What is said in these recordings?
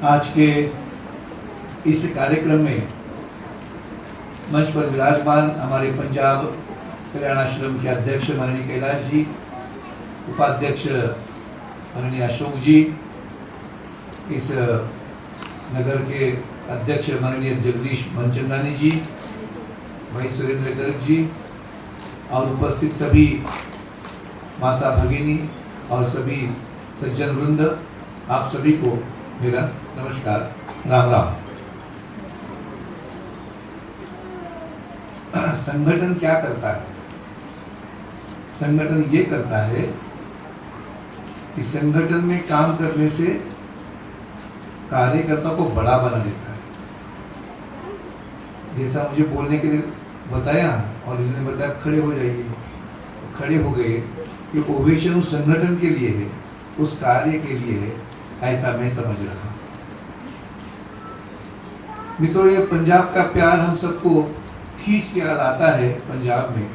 आज के इस कार्यक्रम में मंच पर विराजमान हमारे पंजाब कल्याणाश्रम के अध्यक्ष माननीय कैलाश जी, उपाध्यक्ष माननीय अशोक जी, इस नगर के अध्यक्ष माननीय जगदीश मनचंदानी जी, भाई सुरेंद्र गर्ग जी और उपस्थित सभी माता भगिनी और सभी सज्जन वृंद, आप सभी को मेरा नमस्कार, राम राम। संगठन क्या करता है? संगठन ये करता है कि संगठन में काम करने से कार्यकर्ता को बड़ा बना देता है। जैसा मुझे बोलने के लिए बताया और इन्होंने बताया खड़े हो जाइए, खड़े हो गए। ये ओवेशन उस संगठन के लिए है, उस कार्य के लिए है, ऐसा मैं समझ रहा हूं। मित्रों, ये पंजाब का प्यार हम सबको खींच के लाता है पंजाब में,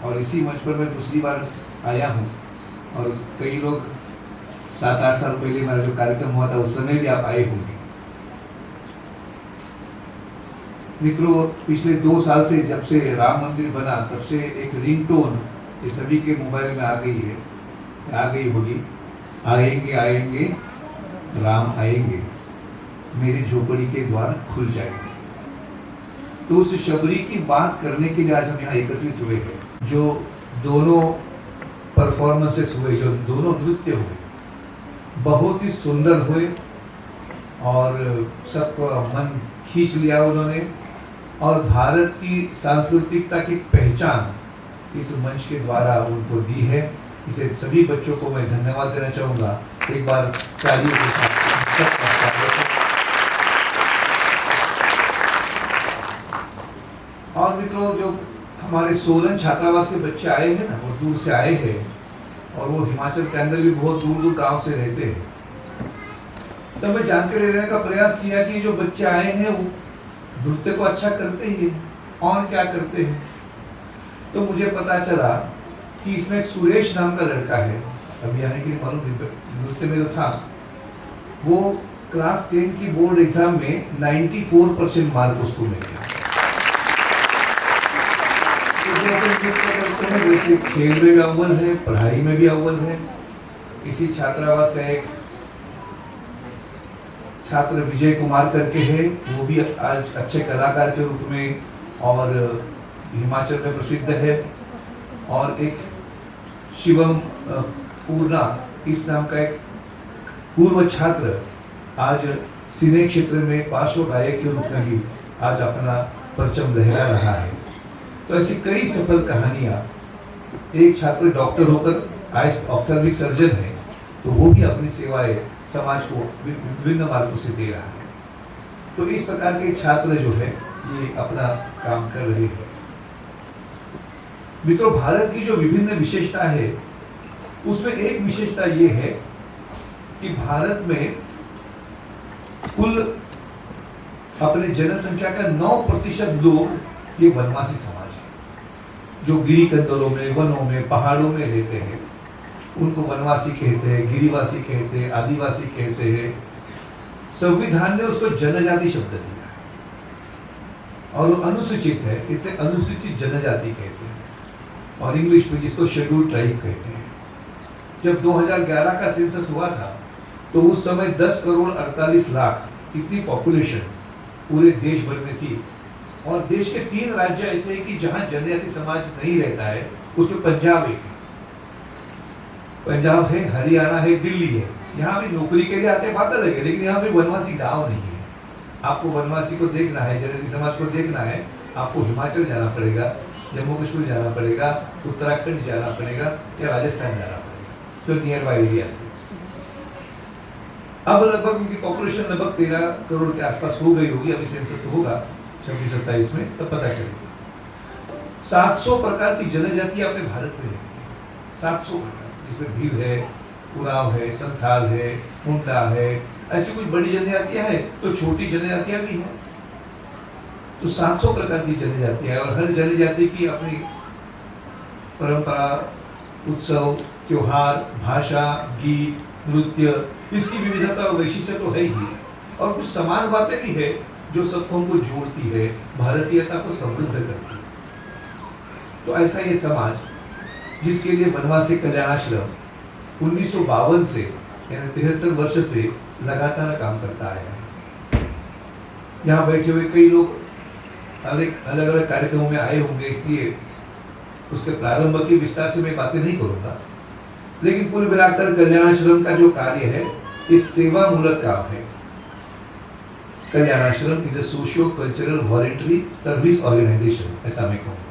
और इसी मंच पर मैं दूसरी बार आया हूं। और कई लोग 7-8 साल पहले मेरा जो कार्यक्रम हुआ था उस समय भी आप आए होंगे। मित्रों, पिछले 2 साल से जब से राम मंदिर बना तब से एक रिंगटोन ये सभी के मोबाइल में आ गई होगी, आएंगे आएंगे राम आएंगे, मेरी झोपड़ी के द्वार खुल जाएंगे। तो उस शबरी की बात करने के लिए आज हम यहाँ एकत्रित हुए हैं। जो दोनों परफॉर्मेंसेस हुए, जो दोनों नृत्य हुए, बहुत ही सुंदर हुए और सबका मन खींच लिया उन्होंने। और भारत की सांस्कृतिकता की पहचान इस मंच के द्वारा उनको दी है। इसे सभी बच्चों को मैं धन्यवाद देना चाहूँगा। एक बार तालियों के साथ। और मित्रों, जो हमारे सोलन छात्रावास के बच्चे आए हैं ना, वो दूर से आए हैं और वो हिमाचल के अंदर भी बहुत दूर दूर गांव से रहते हैं। तो मैं जानकारी लेने का प्रयास किया कि जो बच्चे आए हैं वो नृत्य को अच्छा करते ही और क्या करते हैं। तो मुझे पता चला कि इसमें एक सुरेश नाम का लड़का है, अभी आने के लिए मालूम नृत्य में तो था। वो क्लास 10 की बोर्ड एग्जाम में 94% मार्क उसको मिल गया। जैसे नृत्य करते हैं वैसे खेल में भी अव्वल है, पढ़ाई में भी अव्वल है। इसी छात्रावास का एक छात्र विजय कुमार करके है, वो भी आज अच्छे कलाकार के रूप में और हिमाचल में प्रसिद्ध है। और एक शिवम पूर्णा इस नाम का एक पूर्व छात्र आज सिने क्षेत्र में पार्श्व गायक के रूप में भी आज अपना परचम लहरा रहा है। तो ऐसी कई सफल कहानियाँ। एक छात्र डॉक्टर होकर आज ऑप्थेल्मिक सर्जन है, तो वो भी अपनी सेवाएं समाज को विभिन्न मार्गों से दे रहा है। तो इस प्रकार के छात्र जो है ये अपना काम कर रहे हैं। मित्रों, भारत की जो विभिन्न विशेषता है उसमें एक विशेषता ये है कि भारत में कुल अपने जनसंख्या का 9% लोग ये वनवासी समाज है। जो गिरी कंदलों में, वनों में, पहाड़ों में रहते हैं उनको वनवासी कहते हैं, गिरिवासी कहते हैं, आदिवासी कहते हैं। संविधान ने उसको जनजाति शब्द दिया है और वो अनुसूचित है, इसलिए अनुसूचित जनजाति कहते हैं। और इंग्लिश में जिसको शेड्यूल ट्राइब कहते हैं। जब 2011 का सेंसस हुआ था तो उस समय 10 करोड़ 48 लाख इतनी पॉपुलेशन पूरे देश भर में थी। और देश के 3 राज्य ऐसे हैं कि जहां जनजाति समाज नहीं रहता है, उसमें पंजाब एक है। पंजाब है, हरियाणा है, दिल्ली है। यहाँ भी नौकरी के लिए आते बात अलग है, लेकिन यहाँ पे वनवासी गांव नहीं है। आपको वनवासी को देखना है, जनजाति समाज को देखना है, आपको हिमाचल जाना पड़ेगा, जम्मू कश्मीर जाना पड़ेगा, उत्तराखंड जाना पड़ेगा या राजस्थान जाना पड़ेगा, तो नियर बाई एरिया से। अब लगभग उनकी पॉपुलेशन लगभग 13 करोड़ के आसपास हो गई होगी। अभी सेंसस तो होगा 26-27 में, तब पता चलेगा। 700 प्रकार की जनजातियां अपने भारत में रहती है। 700 प्रकार, जिसमें भील है, उराव है, संथाल है, मुंडा है, ऐसी कुछ बड़ी जनजातियां हैं तो छोटी जनजातियां भी हैं। तो 700 प्रकार की जनजातियां हैं और हर जनजाति की अपनी परंपरा, उत्सव, त्योहार, भाषा, गीत, नृत्य, इसकी विविधता और वैशिष्ट्य तो है ही। और कुछ समान बातें भी है जो सबको हमको जोड़ती है, भारतीयता को समृद्ध करती है। तो ऐसा ये समाज जिसके लिए वनवासी कल्याणाश्रम 1952 से यानी 73 वर्ष से लगातार काम करता आया है। यहाँ बैठे हुए कई लोग अलग अलग कार्यक्रमों में आए होंगे, इसलिए उसके प्रारंभ की विस्तार से मैं बातें नहीं करूंगा, लेकिन कुल मिलाकर कल्याणाश्रम का जो कार्य है ये सेवा मूलक काम है। Kalyanashram is a socio cultural voluntary service organisation, ऐसा मैं कहूँगा।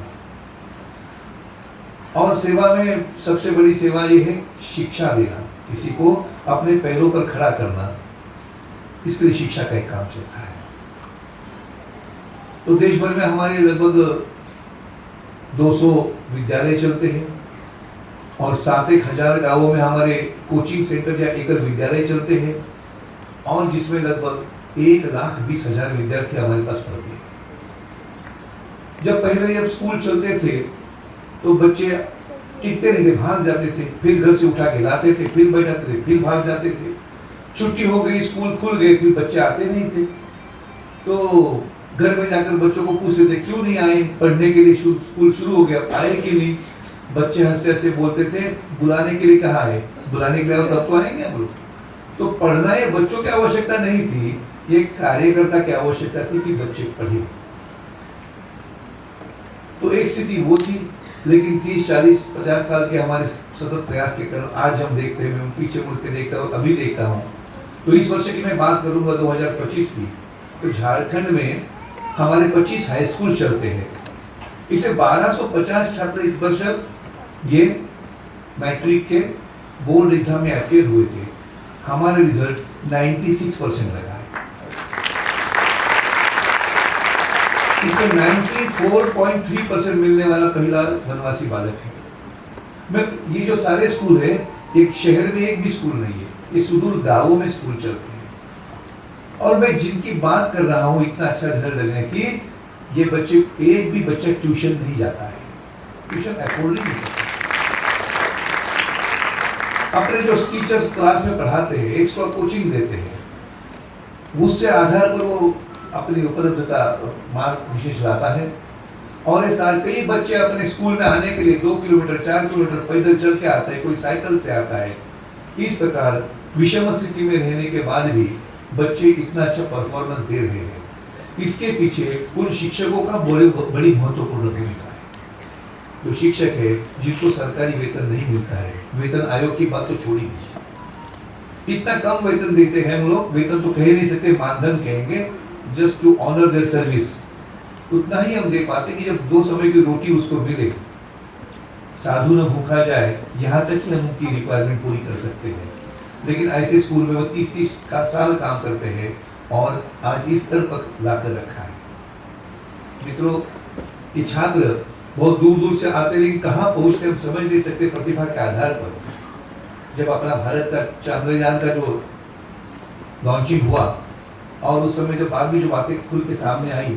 और सेवा में सबसे बड़ी सेवा ये है शिक्षा देना, किसी को अपने पैरों पर खड़ा करना, इसके लिए शिक्षा का एक काम चलता है। तो देश भर में हमारे लगभग 200 विद्यालय चलते हैं और 7,000 गांवों में हमारे कोचिंग सेंटर या एकल विद्यालय चलते हैं, और जिसमें लगभग 1,20,000 विद्यार्थी हमारे पास पढ़ते हैं। जब पहले जब स्कूल चलते थे तो बच्चे टिकते नहीं थे, भाग जाते थे, फिर घर से उठा के लाते थे, फिर बैठाते थे, फिर भाग जाते थे। छुट्टी हो गई, स्कूल खुल गए, फिर बच्चे आते नहीं थे। तो घर में जाकर बच्चों को पूछते थे क्यों नहीं आए पढ़ने के लिए, स्कूल शुरू हो गया, आए क्यों नहीं? बच्चे हंसते हंसते बोलते थे बुलाने के लिए कहा है, बुलाने के लिए तब तो आएंगे हम लोग। तो पढ़ना ये बच्चों की आवश्यकता नहीं थी, ये कार्यकर्ता की आवश्यकता थी कि बच्चे पढ़े। तो एक स्थिति वो थी, लेकिन 30, 40, 50 साल के हमारे सतत प्रयास के कारण आज हम देखते हैं, मैं पीछे मुड़ के देखता हूँ, अभी देखता हूँ। तो इस वर्ष की मैं बात करूंगा 2025 की, तो झारखंड में हमारे 25 हाई स्कूल चलते हैं। इसे 1250 छात्र इस वर्ष ये मैट्रिक के बोर्ड एग्जाम में अपियर हुए थे। हमारे रिजल्ट 96% लगा है। इसमें 94.3% मिलने वाला पहला वनवासी बालक है। मैं ये जो सारे स्कूल है, एक शहर में एक भी स्कूल नहीं है, ये सुदूर गांवों में स्कूल चलते हैं। और मैं जिनकी बात कर रहा हूँ, इतना अच्छा रिजल्ट लगने की, ये बच्चे, एक भी बच्चा ट्यूशन नहीं जाता है, ट्यूशन अफोर्ड नहीं करता। अपने जो टीचर्स क्लास में पढ़ाते हैं, एक्स्ट्रा कोचिंग देते हैं, उससे आधार पर वो अपनी उपलब्धता मार्क विशेष लाता है। और इस साल कई बच्चे अपने स्कूल में आने के लिए 2 किलोमीटर 4 किलोमीटर पैदल चल के आता है, कोई साइकिल से आता है। इस प्रकार विषम स्थिति में रहने के बाद भी बच्चे इतना अच्छा परफॉर्मेंस दे रहे हैं। इसके पीछे उन शिक्षकों का बड़ी महत्वपूर्ण भूमिका है। जो शिक्षक है जिनको सरकारी वेतन नहीं मिलता है, वेतन आयोग की बात तो छोड़ी दीजिए, इतना कम वेतन देते हैं हम लोग, वेतन तो कह नहीं सकते, मानधन कहेंगे, just to honour their service. उतना ही हम दे पाते कि जब 2 समय की रोटी उसको मिले, साधु न भूखा जाए, यहाँ तक ही हम उनकी रिक्वायरमेंट पूरी कर सकते हैं। लेकिन ऐसे स्कूल में वो 30-30 साल काम करते हैं और आज इस स्तर पर लाकर रखा है। मित्रों, ये छात्र बहुत दूर दूर से आते, लेकिन कहाँ पहुँचते हम समझ नहीं सकते प्रतिभा के आधार पर। जब अपना भारत का चंद्रयान का जो लॉन्चिंग हुआ और उस समय जब बाद में जो बातें खुल के सामने आई,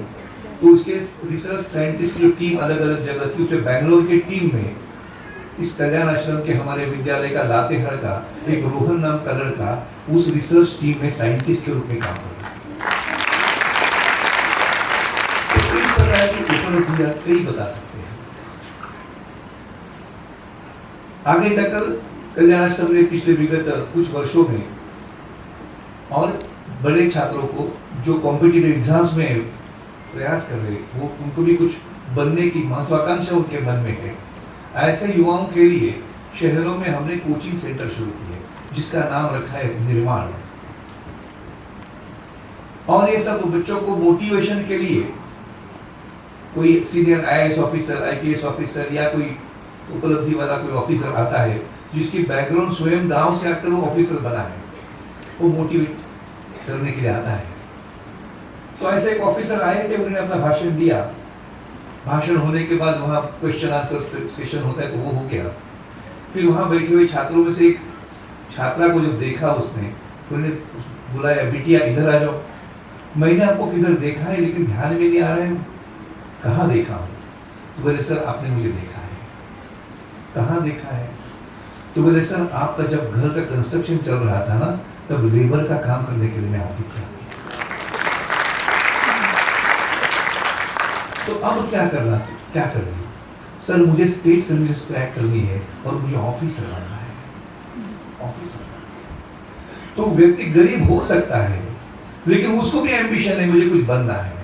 तो उसके रिसर्च साइंटिस्ट की जो टीम अलग अलग जगह थी, उसमें बैंगलोर की टीम में इस कल्याण आश्रम के हमारे विद्यालय का लातेहार का एक रोहन नाम का लड़का उस रिसर्च टीम में साइंटिस्ट के रूप में काम कर रहा है। तो इस प्रकार की उपलब्धियां कई बता सकते हैं। आगे जाकर कल्याण आश्रम ने पिछले विगत कुछ वर्षों में और बड़े छात्रों को जो कॉम्पिटिटिव एग्जाम्स में प्रयास कर रहे, वो उनको भी कुछ बनने की महत्वाकांक्षा उनके मन में है। ऐसे युवाओं के लिए शहरों में हमने कोचिंग सेंटर शुरू किए, जिसका नाम रखा है निर्माण। और ये सब बच्चों को मोटिवेशन के लिए, कोई senior IAS officer, IPS officer या कोई उपलब्धि वाला कोई ऑफिसर आता है जिसकी बैकग्राउंड स्वयं गांव से आकर वो ऑफिसर बना है, वो मोटिवेट करने के लिए आता है। तो ऐसे एक ऑफिसर आए थे, उन्होंने अपना भाषण दिया। भाषण होने के बाद वहाँ क्वेश्चन आंसर सेशन होता है, तो वो हो गया। फिर वहाँ बैठे हुए छात्रों में से एक छात्रा को जब देखा उसने, तो उन्हें बुलाया, बिटिया इधर आ जाओ, मैंने आपको किधर देखा है लेकिन ध्यान में नहीं आ रहा है, कहाँ देखा हूँ? तो बोले सर आपने मुझे देखा है। कहाँ देखा है? तो बोले सर आपका जब घर का कंस्ट्रक्शन चल रहा था ना, तब लेबर का काम करने के लिए मैं आती थी। तो अब क्या करें? सर मुझे स्टेट सर्विस क्रैक करनी है और मुझे ऑफिसर बनना है। तो व्यक्ति गरीब हो सकता है, लेकिन उसको भी एम्बिशन है, मुझे कुछ बनना है।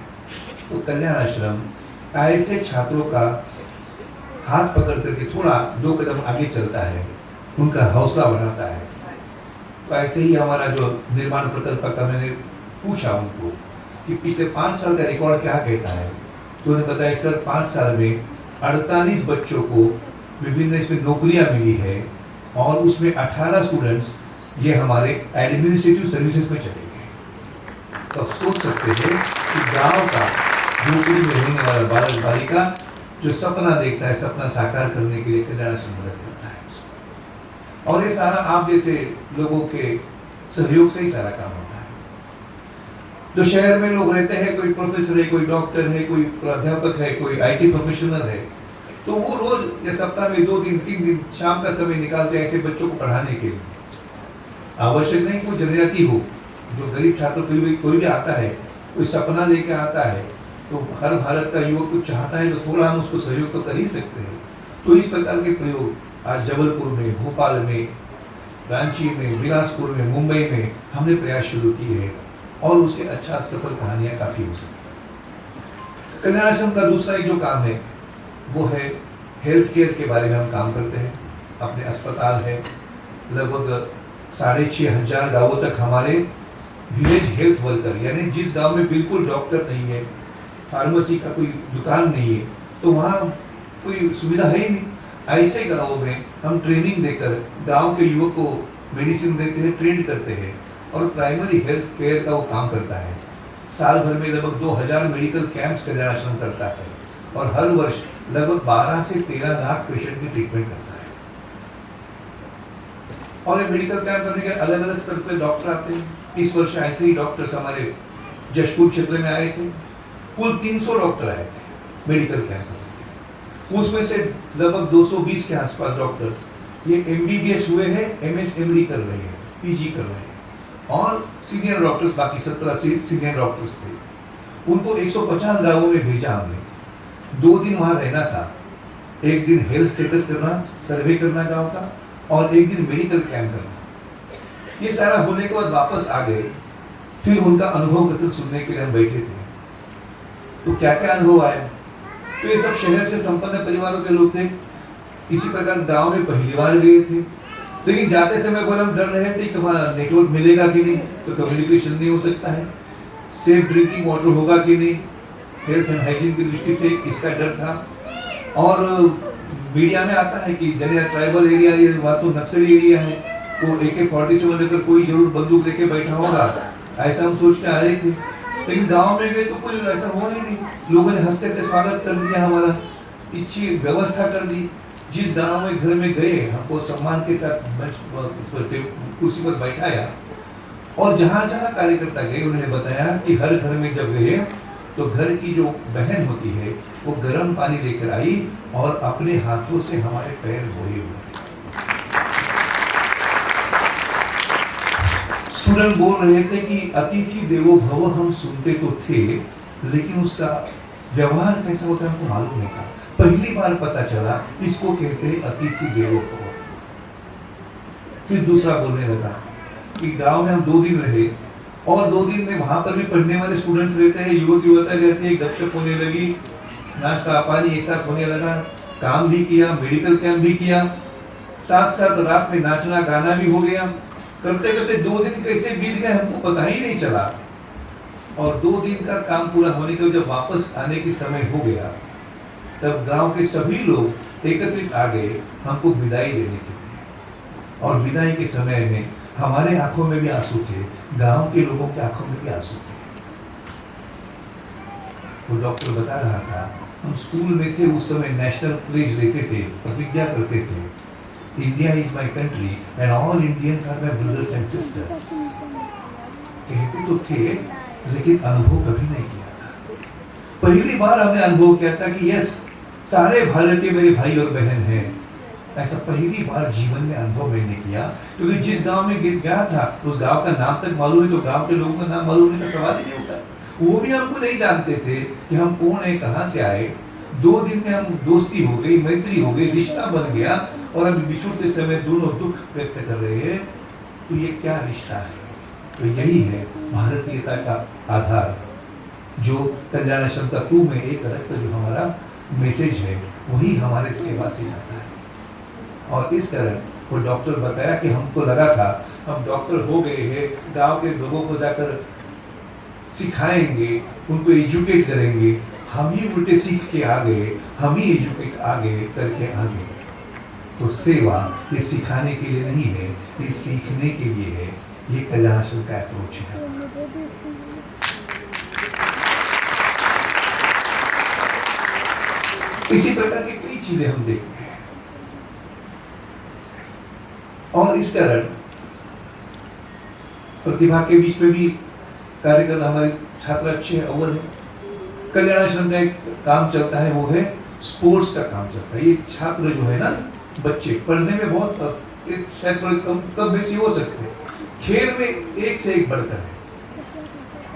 तो कल्याण आश्रम ऐसे छात्रों का हाथ पकड़ करके थोड़ा 2 कदम आगे चलता है, उनका हौसला बढ़ाता है। तो ऐसे ही हमारा जो निर्माण प्रकल्प का, मैंने पूछा उनको कि पिछले 5 साल का रिकॉर्ड क्या कहता है, तो उन्होंने बताया सर 5 साल में 48 बच्चों को विभिन्न इसमें नौकरियां मिली है और उसमें 18 स्टूडेंट्स ये हमारे एडमिनिस्ट्रेटिव सर्विसेज में चले गए। तो आप सोच सकते हैं कि गांव का झोपड़ी में रहने वाला बालक बालिका जो सपना देखता है, सपना साकार करने के लिए कल्याण आश्रम मदद करता है उसको। और ये सारा आप जैसे लोगों के सहयोग से ही सारा काम होता है। जो शहर में लोग रहते हैं, कोई प्रोफेसर है, कोई डॉक्टर है, कोई अध्यापक है, कोई IT प्रोफेशनल है, तो वो रोज या सप्ताह में 2 दिन 3 दिन शाम का समय निकालते हैं ऐसे बच्चों को पढ़ाने के लिए। आवश्यक नहीं कोई जनजाति हो, जो गरीब छात्र कोई भी आता है, कोई सपना लेके आता है, तो हर भारत का युवक कुछ चाहता है, तो थोड़ा हम उसको सहयोग तो कर ही सकते हैं। तो इस प्रकार के प्रयोग आज जबलपुर में, भोपाल में, रांची में, बिलासपुर में, मुंबई में हमने प्रयास शुरू किए हैं और उसके अच्छा सफल कहानियां काफी हो सकती हैं। कल्याण आश्रम का दूसरा एक जो काम है वो है हेल्थ केयर के बारे में हम काम करते हैं। अपने अस्पताल है, लगभग 6,500 गांवों तक हमारे विलेज हेल्थ वर्कर, यानी जिस गांव में बिल्कुल डॉक्टर नहीं है, फार्मेसी का कोई दुकान नहीं है, तो वहाँ कोई सुविधा है ही नहीं। ऐसे गांवों में हम ट्रेनिंग देकर गांव के युवक को मेडिसिन देते हैं, ट्रेन करते हैं और प्राइमरी हेल्थ केयर का वो काम करता है। साल भर में लगभग 2000 मेडिकल कैंप्स कल्याण आश्रम करता है और हर वर्ष लगभग 12 से 13 लाख पेशेंट की ट्रीटमेंट करता है। और ये मेडिकल कैंप करने के अलग अलग स्तर पे डॉक्टर आते हैं। इस वर्ष ऐसे ही डॉक्टर्स हमारे जशपुर क्षेत्र में आए थे, कुल 300 डॉक्टर आए थे मेडिकल कैंप। उसमें से लगभग 220 के आसपास डॉक्टर्स ये MBBS हुए हैं, MSMD कर रहे हैं, PG कर रहे हैं और सीनियर डॉक्टर्स बाकी 17 सीनियर डॉक्टर्स थे। उनको 150 गांवों में भेजा हमने। 2 दिन वहां रहना था, एक दिन हेल्थ स्टेटस करना, सर्वे करना गांव का, और एक दिन मेडिकल कैंप करना। ये सारा होने के बाद वापस आ गए। फिर उनका अनुभव कथन सुनने के लिए हम बैठे थे। तो क्या क्या अनुभव आए? तो ये सब शहर से संपन्न परिवारों के लोग थे। इसी प्रकार गांव में पहली बार गए थे, लेकिन जाते समय पर हम डर रहे थे कि वहाँ नेटवर्क मिलेगा कि नहीं, तो कम्युनिकेशन नहीं हो सकता है, सेफ ड्रिंकिंग वाटर होगा कि नहीं, हेल्थ एंड हाइजीन की दृष्टि से इसका डर था। और मीडिया में आता है कि जनिया ट्राइबल एरिया है, वहाँ तो नक्सली एरिया है, तो AK-47 लेकर कोई जरूर बंदूक लेके बैठा होगा, ऐसा हम सोच के आ रहे थे। लेकिन गांव में गए तो कोई ऐसा हुआ ही नहीं। लोगों ने हंसते हंसते स्वागत कर दिया, हमारा अच्छी व्यवस्था कर दी। जिस गांव में घर में गए, हमको सम्मान के साथ कुर्सी पर बैठाया और जहाँ जहाँ कार्यकर्ता गए उन्होंने बताया कि हर घर में जब गए तो घर की जो बहन होती है वो गर्म पानी लेकर आई और अपने हाथों से हमारे पैर धोए हुए। स्टूडेंट बोल रहे थे कि अतिथि देवो भव हम सुनते तो थे, लेकिन उसका व्यवहार कैसा होता है हमको मालूम नहीं था। पहली बार पता चला इसको कहते हैं अतिथि देवो भव। फिर दूसरा बोलने लगा कि गांव में हम 2 दिन रहे और 2 दिन में वहां पर भी पढ़ने वाले स्टूडेंट्स रहते हैं, युवक युवता रहते हैं, गपशप होने लगी, नाश्ता पानी एक साथ होने लगा, काम भी किया, मेडिकल कैंप भी किया, साथ साथ रात में नाचना गाना भी हो गया। करते करते 2 दिन कैसे बीत गए हमको पता ही नहीं चला। और 2 दिन का काम पूरा होने के बाद जब वापस आने की समय हो गया, तब गांव के सभी लोग एकत्रित आ गए हमको विदाई देने के लिए। और विदाई के समय में हमारे आंखों में भी आंसू थे, गांव के लोगों के आंखों में भी आंसू थे। वो डॉक्टर बता रहा था, हम स्कूल में थे उस समय नेशनल प्लेज लेते थे, प्रतिज्ञा करते थे, India is my country and all Indians are my brothers and sisters. कहते तो थे लेकिन अनुभव कभी नहीं किया था। पहली बार हमने अनुभव किया था कि यस, सारे भारतीय मेरे भाई और बहन हैं। ऐसा पहली बार जीवन में अनुभव मैंने किया, क्योंकि जिस गांव में गया था उस गांव का नाम तक मालूम है, तो गांव के लोगों का नाम मालूम है तो सवाल ही नहीं होता। वो भी हमको नहीं जानते थे कि हम कौन है, कहाँ से आए। 2 दिन में हम दोस्ती हो गई, मैत्री हो गई, रिश्ता बन गया, और अभी बिछुड़ते समय दोनों दुख व्यक्त कर रहे हैं। तो ये क्या रिश्ता है? तो यही है भारतीयता का आधार, जो कल्याणाश्रम का तू में एक रक्त जो हमारा मैसेज है, वही हमारे सेवा से जाता है। और इस तरह वो डॉक्टर बताया कि हमको लगा था हम डॉक्टर हो गए हैं, गांव के लोगों को जाकर सिखाएंगे, उनको एजुकेट करेंगे। हम ही उल्टे सीख के आ गए, हम ही एजुकेट आ गए करके आ गए। तो सेवा ये सिखाने के लिए नहीं है, ये सीखने के लिए है। ये कल्याणाश्रम का अप्रोच है। इसी प्रकार की कई चीजें हम देखते हैं। और इस कारण प्रतिभा के बीच में भी कार्य कर हमारे छात्र अच्छे हैं, अव्वल है। कल्याणाश्रम का एक काम चलता है, वो है स्पोर्ट्स का काम चलता है। ये छात्र जो है ना, बच्चे पढ़ने में बहुत शायद थोड़े कम बेसी हो सकते हैं, खेल में एक से एक बढ़कर है।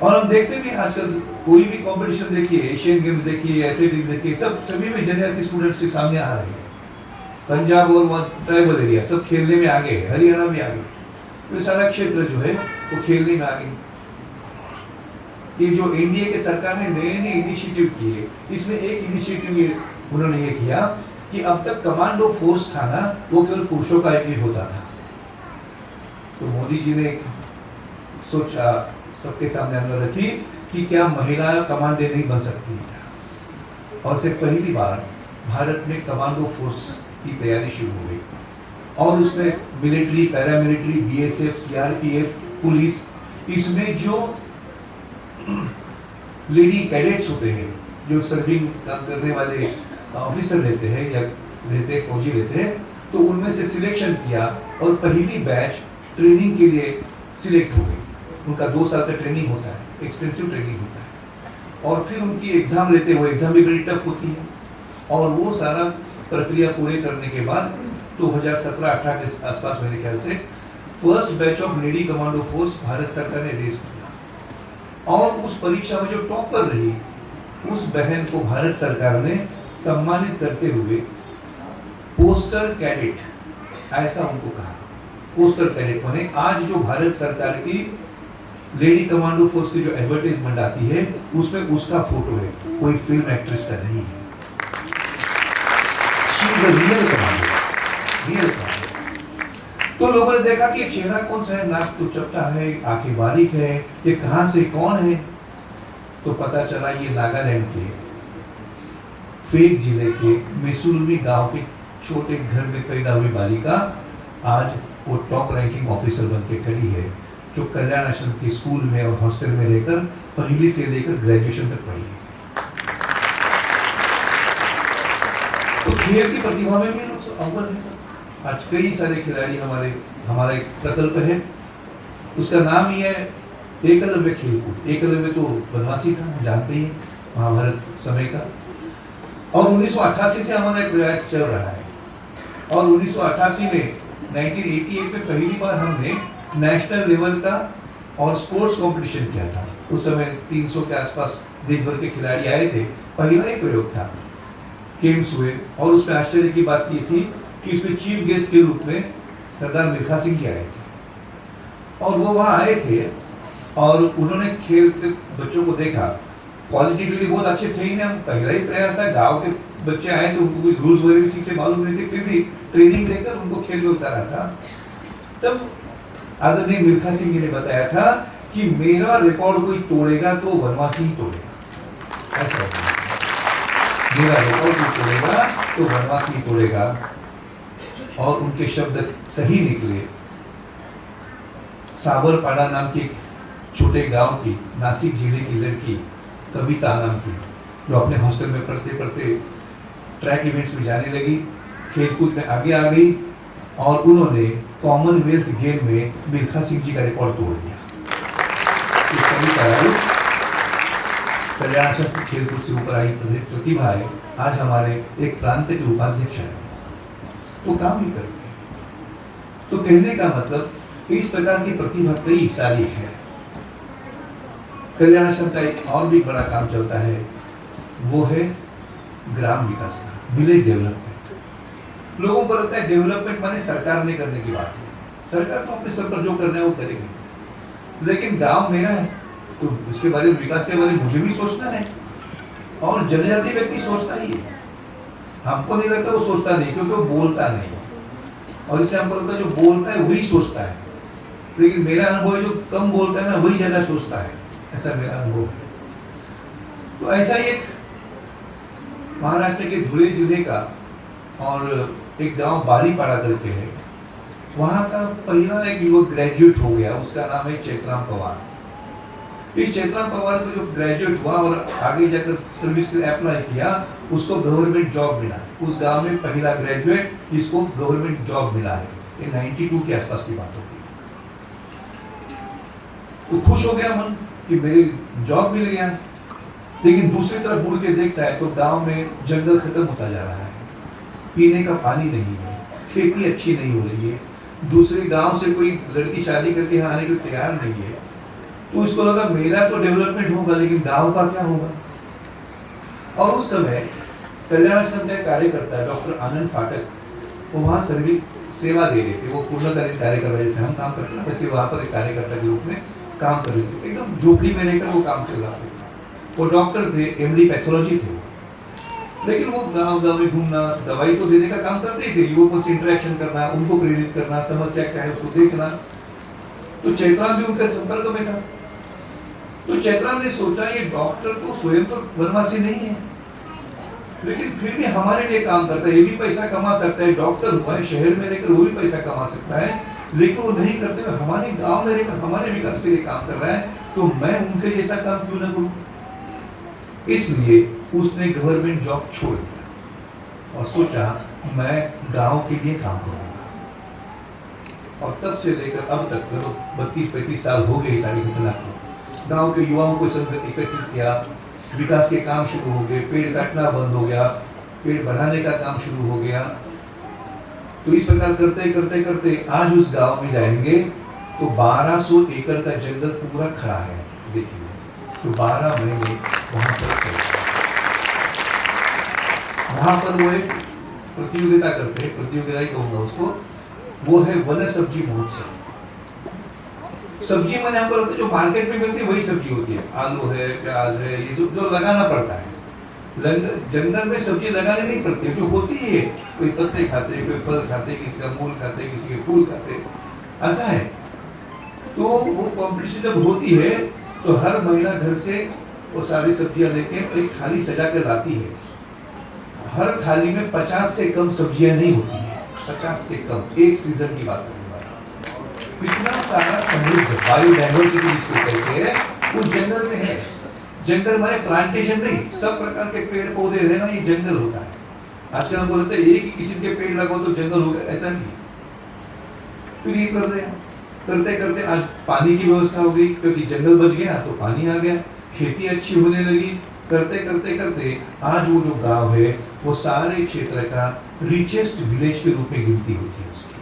और हम देखते भी आजकल कोई भी कंपटीशन देखिए, एशियन गेम्स देखिए, एथलेटिक्स देखिए, सभी में जनजाति स्टूडेंट्स के सामने आ रहे हैं। पंजाब और ट्राइबल एरिया सब खेलने में आगे है, हरियाणा भी आगे, तो सारा क्षेत्र जो है वो खेलने में आगे। ये जो एनडीए के सरकार ने नए नए इनिशिएटिव किए, इसमें एक इनिशिएटिव उन्होंने ये किया कि अब तक कमांडो फोर्स था ना, वो केवल पुरुषों का एक होता था। तो मोदी जी ने सोचा, सबके सामने अनुभव रखी कि क्या महिला कमांडो नहीं बन सकती है। और से पहली बार भारत में कमांडो फोर्स की तैयारी शुरू हो गई। और उसमें military, paramilitary, BSF, CRPF, police, इसमें जो लेडी कैडेट्स होते हैं, जो सर्विंग करने वाले ऑफिसर रहते हैं या रहते हैं, फौजी रहते हैं, तो उनमें से सिलेक्शन किया और पहली बैच ट्रेनिंग के लिए सिलेक्ट हो गई। उनका 2 साल का ट्रेनिंग होता है, एक्सटेंसिव ट्रेनिंग होता है, और फिर उनकी एग्जाम लेते हैं। वो एग्जाम भी बड़ी टफ होती है। और वो सारा प्रक्रिया पूरे करने के बाद 2017-18 के आसपास मेरे ख्याल से first batch of lady commando force Bharat सरकार ने रेस किया। और उस परीक्षा में जो टॉपर रही, उस बहन को भारत सरकार ने सम्मानित करते हुए पोस्टर कैडेट, ऐसा उनको कहा। पोस्टर कैडेट माने आज जो भारत सरकार की लेडी कमांडो फोर्स की जो एडवर्टाइजमेंट आती है, उसमें उसका फोटो है, कोई फिल्म एक्ट्रेस का नहीं है। Real commando, real commando. तो लोगों ने देखा कि ये चेहरा कौन सा है, नाक तो चपटा है, आंखें बारीक है, ये कहां से कौन है। तो पता चला ये नागालैंड के फेक जिले के मेसुलमी गांव के छोटे घर में पैदा हुई बालिका आज वो टॉप रैंकिंग ऑफिसर बनके खड़ी है, जो कल्याणाश्रम के स्कूल में और हॉस्टल में रहकर पहली से लेकर ग्रेजुएशन तक पढ़ी है। तो खेल की प्रतिभा में भी अव्वल है सब। आज कई सारे खिलाड़ी हमारा एक प्रकल्प है, उसका नाम ही है एकलव्य खेलकूद। एकलव्य तो वनवासी था, जानते ही, महाभारत समय का। और 1988 से हमारा एक प्रयास चल रहा है। और 1988 में 1988 में पहली बार हमने नेशनल लेवल का और स्पोर्ट्स कंपटीशन किया था। उस समय 300 के आसपास देश भर के खिलाड़ी आए थे। पहला ही प्रयोग था, गेम्स हुए। और उसमें आश्चर्य की बात ये थी कि इसमें चीफ गेस्ट के रूप में सरदार मिल्खा सिंह जी आए थे। और वो वहाँ आए थे और उन्होंने खेल के बच्चों को देखा। क्वालिटेटिवली बहुत अच्छे थे ही नहीं, हम पहला ही प्रयास था। गाँव के बच्चे आए तो उनको कुछ रूल्स वगैरह भी ठीक से मालूम नहीं थे, फिर भी ट्रेनिंग देकर उनको खेल में उतारा था। तब आदरणीय मिल्खा सिंह जी ने बताया था कि मेरा रिकॉर्ड कोई तोड़ेगा तो वनवासी ही तोड़ेगा। ऐसा मेरा रिकॉर्ड कोई तोड़ेगा तो वनवासी ही तोड़ेगा। और उनके शब्द सही निकले। साबरपाड़ा नाम की छोटे गांव की, नासिक जिले की लड़की कविता नाम की, जो अपने हॉस्टल में पढ़ते पढ़ते ट्रैक इवेंट्स में जाने लगी, खेलकूद में आगे आ गई और उन्होंने कॉमनवेल्थ गेम में मिल्खा सिंह जी का रिकॉर्ड तोड़ दिया। कल्याणाश्रम खेलकूद से ऊपर आई प्रतिभा है, आज हमारे एक प्रांत के उपाध्यक्ष है, तो काम ही करते हैं। तो कहने का मतलब इस प्रकार की प्रतिभा कई सारी है। कल्याण आश्रम का एक और भी बड़ा काम चलता है, वो है ग्राम विकास का, विलेज डेवलपमेंट। लोगों को लगता है डेवलपमेंट माने सरकार ने करने की बात है, सरकार तो अपने स्तर पर जो करना है वो करेगी, लेकिन गांव मेरा है तो उसके बारे में, विकास के बारे में मुझे भी सोचना है, और जनजाति व्यक्ति सोचता ही है। हमको नहीं लगता वो सोचता नहीं, क्योंकि वो बोलता नहीं, और इसलिए हमको लगता है जो बोलता है वही सोचता है, लेकिन मेरा अनुभव है जो कम बोलता है ना वही ज्यादा सोचता है, ऐसा मेरा अनुभव है। तो ऐसा ही एक महाराष्ट्र के धुले जिले का और एक गांव बारीपाड़ा करके है, वहां का पहला एक युवक ग्रेजुएट हो गया, उसका नाम है चैतराम पवार। इस चैतराम पवार को जो ग्रेजुएट हुआ और आगे जाकर सर्विस के लिए अप्लाई किया, उसको गवर्नमेंट जॉब मिला। उस गांव में पहला ग्रेजुएट जिसको गवर्नमेंट जॉब मिला है, ये 92 के आसपास की बात होगी। तो खुश हो गया मन कि मेरे जॉब मिल गया, लेकिन दूसरी तरफ मुड़ के देखता है तो गांव में जंगल खत्म होता जा रहा है, पीने का पानी नहीं है, खेती अच्छी नहीं हो रही है, दूसरे गांव से कोई लड़की शादी करके यहाँ आने के तैयार नहीं है। तो इसको लगा मेरा तो डेवलपमेंट होगा, लेकिन गांव का क्या होगा। और उस समय कल्याण आश्रम का कार्यकर्ता डॉक्टर आनंद फाटक, वो वहाँ सर्विस सेवा दे रहे थे, वो पूर्णकालीन कार्य कर रहे, जैसे हम काम करते हैं वैसे वहाँ पर एक कार्यकर्ता के रूप में काम कर रहे थे। एकदम झोपड़ी में रहकर वो काम चल रहा था। वो डॉक्टर थे, एमडी पैथोलॉजी थे, लेकिन वो गांव गांव में घूमना, दवाई तो देने का काम करते ही थे, युवकों से इंटरेक्शन करना, उनको प्रेरित करना, समस्या क्या है उसको देखना। तो चैतराम भी उनके संपर्क में था। तो चैतराम ने सोचा ये डॉक्टर तो स्वयं तो वनवासी नहीं है, लेकिन फिर भी हमारे लिए काम करता है, ये भी पैसा कमा सकता है, डॉक्टर हुआ है, शहर में रहकर वो भी पैसा कमा सकता है, लेकिन वो नहीं करते हुए हमारे गांव में रहकर हमारे विकास के लिए काम कर रहा है, तो मैं उनके जैसा काम क्यों ना करूं। इसलिए उसने गवर्नमेंट जॉब छोड़ दिया और सोचा मैं गांव के लिए काम करूंगा। और तब से लेकर अब तक 32-35 साल हो गए सारी घटना को। गांव के युवाओं को सब एकत्रित किया, विकास के काम शुरू हो गए, पेड़ काटना बंद हो गया, पेड़ बढ़ाने का काम शुरू हो गया। तो इस प्रकार करते करते करते आज उस गांव में जाएंगे तो 1200 एकड़ का जंगल पूरा खड़ा है। देखिए तो 12 महीने वहां पर वो एक प्रतियोगिता करते हैं, प्रतियोगिता ही कहूंगा उसको, वो है वन सब्जी महोत्सव। सब्जी मैंने हमको लगता है जो मार्केट में मिलती है वही सब्जी होती है, आलू है, प्याज है, ये जो लगाना पड़ता है। जंगल में सब्जी लगाने नहीं पड़ती है, जो होती है कोई पत्ते खाते हैं, कोई फल खाते हैं, किसी का मूल खाते हैं, किसी के फूल खाते हैं, ऐसा है। तो वो कॉम्पिटिशन जब होती है तो हर महिला घर से वो सारी सब्जियां लेके एक थाली सजा कर लाती है। हर थाली में 50 से कम सब्जियां नहीं होती है, 50 से कम, एक सीजन की बात करूंगा। इतना सारा समृद्ध बायोडाइवर्सिटी जिसको कहते हैं वो जंगल में है। जंगल माने प्लांटेशन नहीं, सब प्रकार के पेड़ पौधे रहना ये जंगल होता है। आजकल हम बोलते हैं एक ही किस्म के पेड़ लगाओ तो जंगल हो गया, ऐसा नहीं। तो ये करते करते आज पानी की व्यवस्था हो गई, क्योंकि जंगल बच गया तो पानी आ गया, खेती अच्छी होने लगी। करते करते करते आज वो जो गांव है वो सारे क्षेत्र का रिचेस्ट विलेज के रूप में गिनती होती है उसकी।